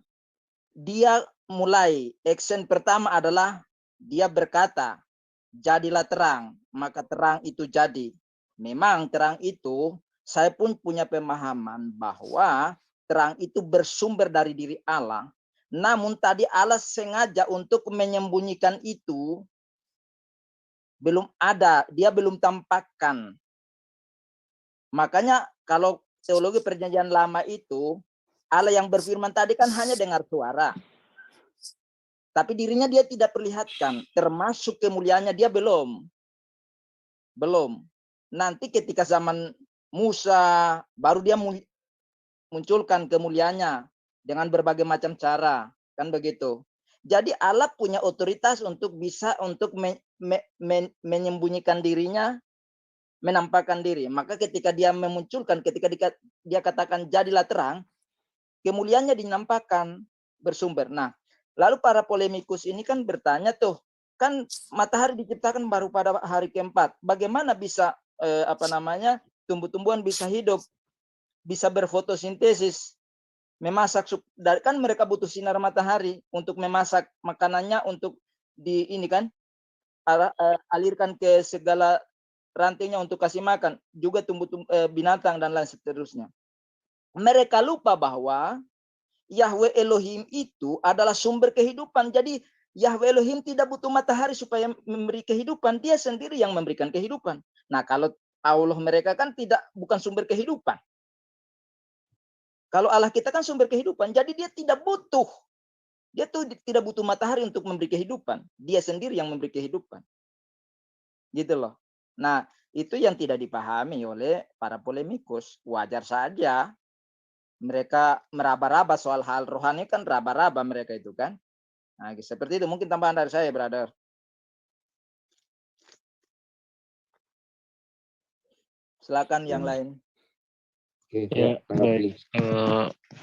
dia mulai action pertama adalah dia berkata, jadilah terang, maka terang itu jadi. Memang terang itu, saya pun punya pemahaman bahwa terang itu bersumber dari diri Allah. Namun tadi Allah sengaja untuk menyembunyikan itu, belum ada, dia belum tampakkan. Makanya kalau teologi perjanjian lama itu, Allah yang berfirman tadi kan hanya dengar suara. Tapi dirinya dia tidak perlihatkan, termasuk kemuliaannya dia belum. Nanti ketika zaman Musa, baru dia munculkan kemuliaannya dengan berbagai macam cara, kan begitu. Jadi Allah punya otoritas untuk bisa untuk menyembunyikan dirinya, menampakkan diri. Maka ketika dia memunculkan, ketika dia katakan jadilah terang, kemuliaannya dinampakkan bersumber. Nah, lalu para polemikus ini kan bertanya tuh, kan matahari diciptakan baru pada hari keempat. Bagaimana bisa tumbuh-tumbuhan bisa hidup, bisa berfotosintesis, memasak, kan mereka butuh sinar matahari untuk memasak makanannya, untuk alirkan ke segala rantainya untuk kasih makan, juga binatang dan lain seterusnya. Mereka lupa bahwa Yahweh Elohim itu adalah sumber kehidupan. Jadi Yahweh Elohim tidak butuh matahari supaya memberi kehidupan. Dia sendiri yang memberikan kehidupan. Nah, kalau Allah mereka kan bukan sumber kehidupan. Kalau Allah kita kan sumber kehidupan. Jadi dia tidak butuh. Dia tuh tidak butuh matahari untuk memberi kehidupan. Dia sendiri yang memberi kehidupan. Gitu loh. Nah, itu yang tidak dipahami oleh para polemikus. Wajar saja. Mereka meraba-raba soal hal rohani, kan raba-raba mereka itu kan. Nah, seperti itu. Mungkin tambahan dari saya, brother. Silakan yang lain. Oke, Ya, baik.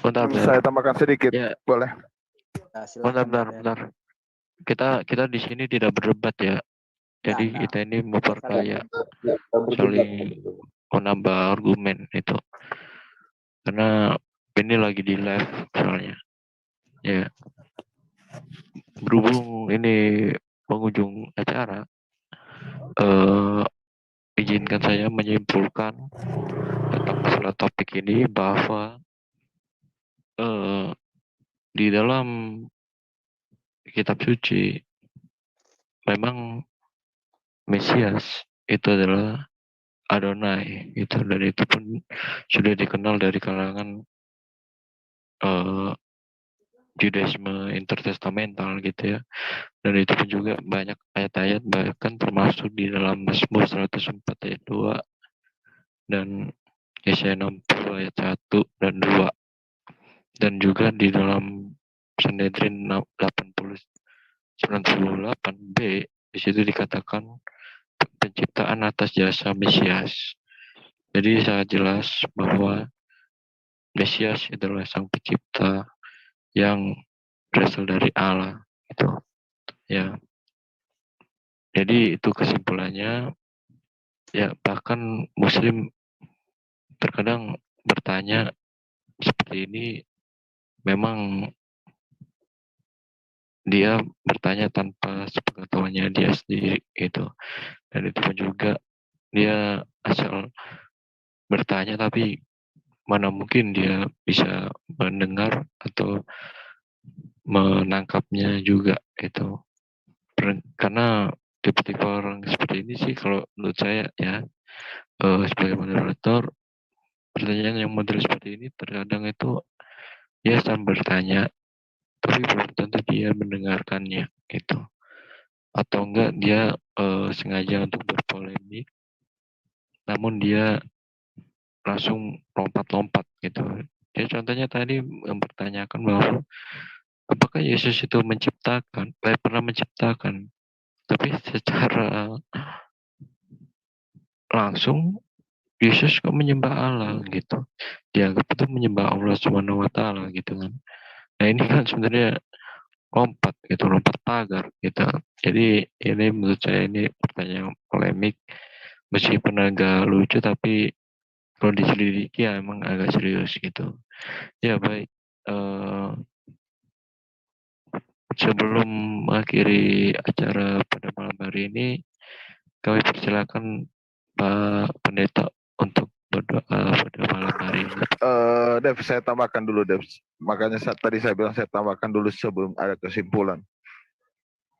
Bentar. Saya tambahkan sedikit, ya. Boleh? Nah, silakan, bentar. Kita di sini tidak berdebat ya. Jadi kita ini memperkaya, saling menambah argumen itu. Karena ini lagi di live soalnya. Ya. Berhubung ini pengunjung acara, izinkan saya menyimpulkan tentang masalah topik ini bahwa di dalam kitab suci memang Mesias itu adalah Adonai itu, dan itu pun sudah dikenal dari kalangan Judaisme intertestamental gitu ya. Dan itu pun juga banyak ayat-ayat, bahkan termasuk di dalam Mazmur 104 ayat 2 dan Yesaya 60 ayat 1 dan 2, dan juga di dalam Sanhedrin 98b di situ dikatakan penciptaan atas jasa Mesias. Jadi sangat jelas bahwa Mesias adalah sang pencipta yang berasal dari Allah itu ya. Jadi itu kesimpulannya ya. Bahkan Muslim terkadang bertanya seperti ini, memang dia bertanya tanpa sepengetahuannya dia sendiri gitu. Dan itu pun juga dia asal bertanya, tapi mana mungkin dia bisa mendengar atau menangkapnya juga itu. Karena tipe-tipe orang seperti ini sih kalau menurut saya ya, sebagai moderator, pertanyaan yang model seperti ini terkadang itu dia sambil bertanya tapi belum tentu dia mendengarkannya gitu, atau enggak dia sengaja untuk berpolemik namun dia langsung lompat-lompat gitu. Ya contohnya tadi mempertanyakan bahwa apakah Yesus itu pernah menciptakan, tapi secara langsung Yesus kok menyembah Allah gitu. Dianggap itu menyembah Allah Subhanahu wa taala gitu kan. Nah, ini kan sebenarnya lompat gitu, lompat pagar gitu. Jadi ini menurut saya ini pertanyaan polemik, meskipun agak lucu tapi kalau diselidiki ya emang agak serius gitu. Ya baik, sebelum mengakhiri acara pada malam hari ini, kami persilakan Pak Pendeta untuk berdoa pada malam hari ini. Dev, saya tambahkan dulu, Dev. Makanya tadi saya bilang saya tambahkan dulu sebelum ada kesimpulan.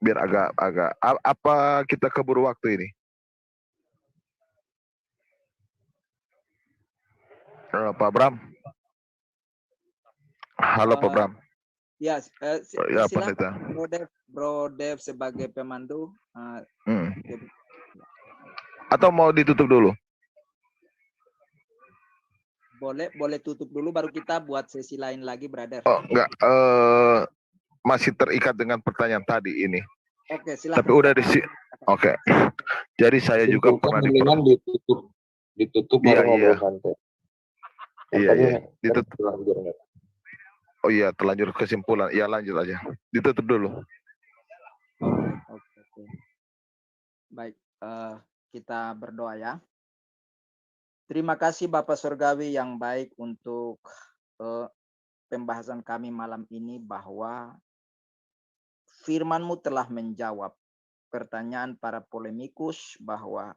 Biar agak apa kita keburu waktu ini? Pak Bram. Halo Pak Bram. Ya, Ya, silakan Pendeta. Bro Dev sebagai pemandu. Atau mau ditutup dulu? Boleh tutup dulu baru kita buat sesi lain lagi, brother. Oh, enggak. Masih terikat dengan pertanyaan tadi ini. Oke, silakan. Tapi udah Oke. Jadi saya juga pernah ditutup baru ngobrol santai. Iya, ditutup. Oh iya, terlanjur kesimpulan. Iya, lanjut aja. Ditutup dulu. Oke. Baik, kita berdoa ya. Terima kasih Bapak Surgawi yang baik untuk pembahasan kami malam ini, bahwa firman-Mu telah menjawab pertanyaan para polemikus bahwa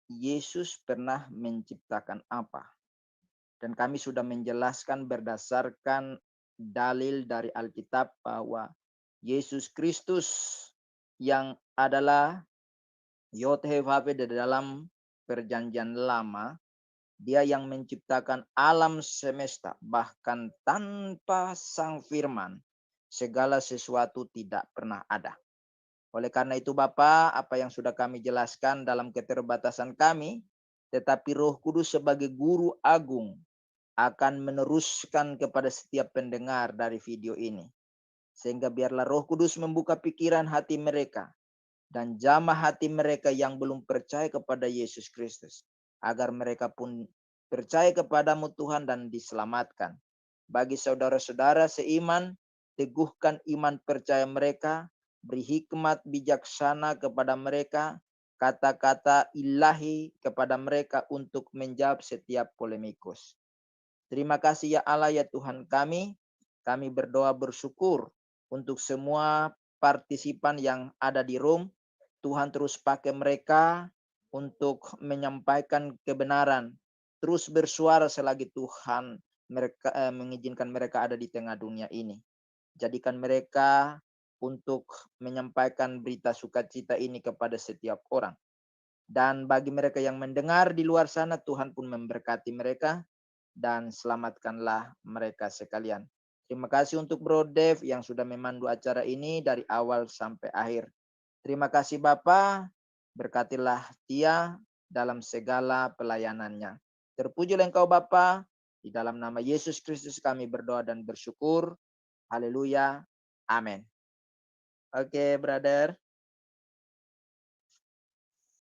Yesus pernah menciptakan apa. Dan kami sudah menjelaskan berdasarkan dalil dari Alkitab bahwa Yesus Kristus yang adalah Yod-Heh-Vav-Heh di dalam perjanjian lama, Dia yang menciptakan alam semesta, bahkan tanpa Sang Firman segala sesuatu tidak pernah ada. Oleh karena itu Bapa, apa yang sudah kami jelaskan dalam keterbatasan kami, tetapi Roh Kudus sebagai guru agung akan meneruskan kepada setiap pendengar dari video ini. Sehingga biarlah Roh Kudus membuka pikiran hati mereka dan jamah hati mereka yang belum percaya kepada Yesus Kristus, agar mereka pun percaya kepadamu Tuhan dan diselamatkan. Bagi saudara-saudara seiman, teguhkan iman percaya mereka, beri hikmat bijaksana kepada mereka, kata-kata ilahi kepada mereka untuk menjawab setiap polemikus. Terima kasih ya Allah ya Tuhan kami berdoa bersyukur untuk semua partisipan yang ada di room. Tuhan terus pakai mereka untuk menyampaikan kebenaran, terus bersuara selagi Tuhan mengizinkan mereka ada di tengah dunia ini. Jadikan mereka untuk menyampaikan berita sukacita ini kepada setiap orang. Dan bagi mereka yang mendengar di luar sana, Tuhan pun memberkati mereka dan selamatkanlah mereka sekalian. Terima kasih untuk Bro Dev yang sudah memandu acara ini dari awal sampai akhir. Terima kasih Bapa, berkatilah dia dalam segala pelayanannya. Terpujilah Engkau Bapa, di dalam nama Yesus Kristus kami berdoa dan bersyukur. Haleluya. Amin. Oke, brother.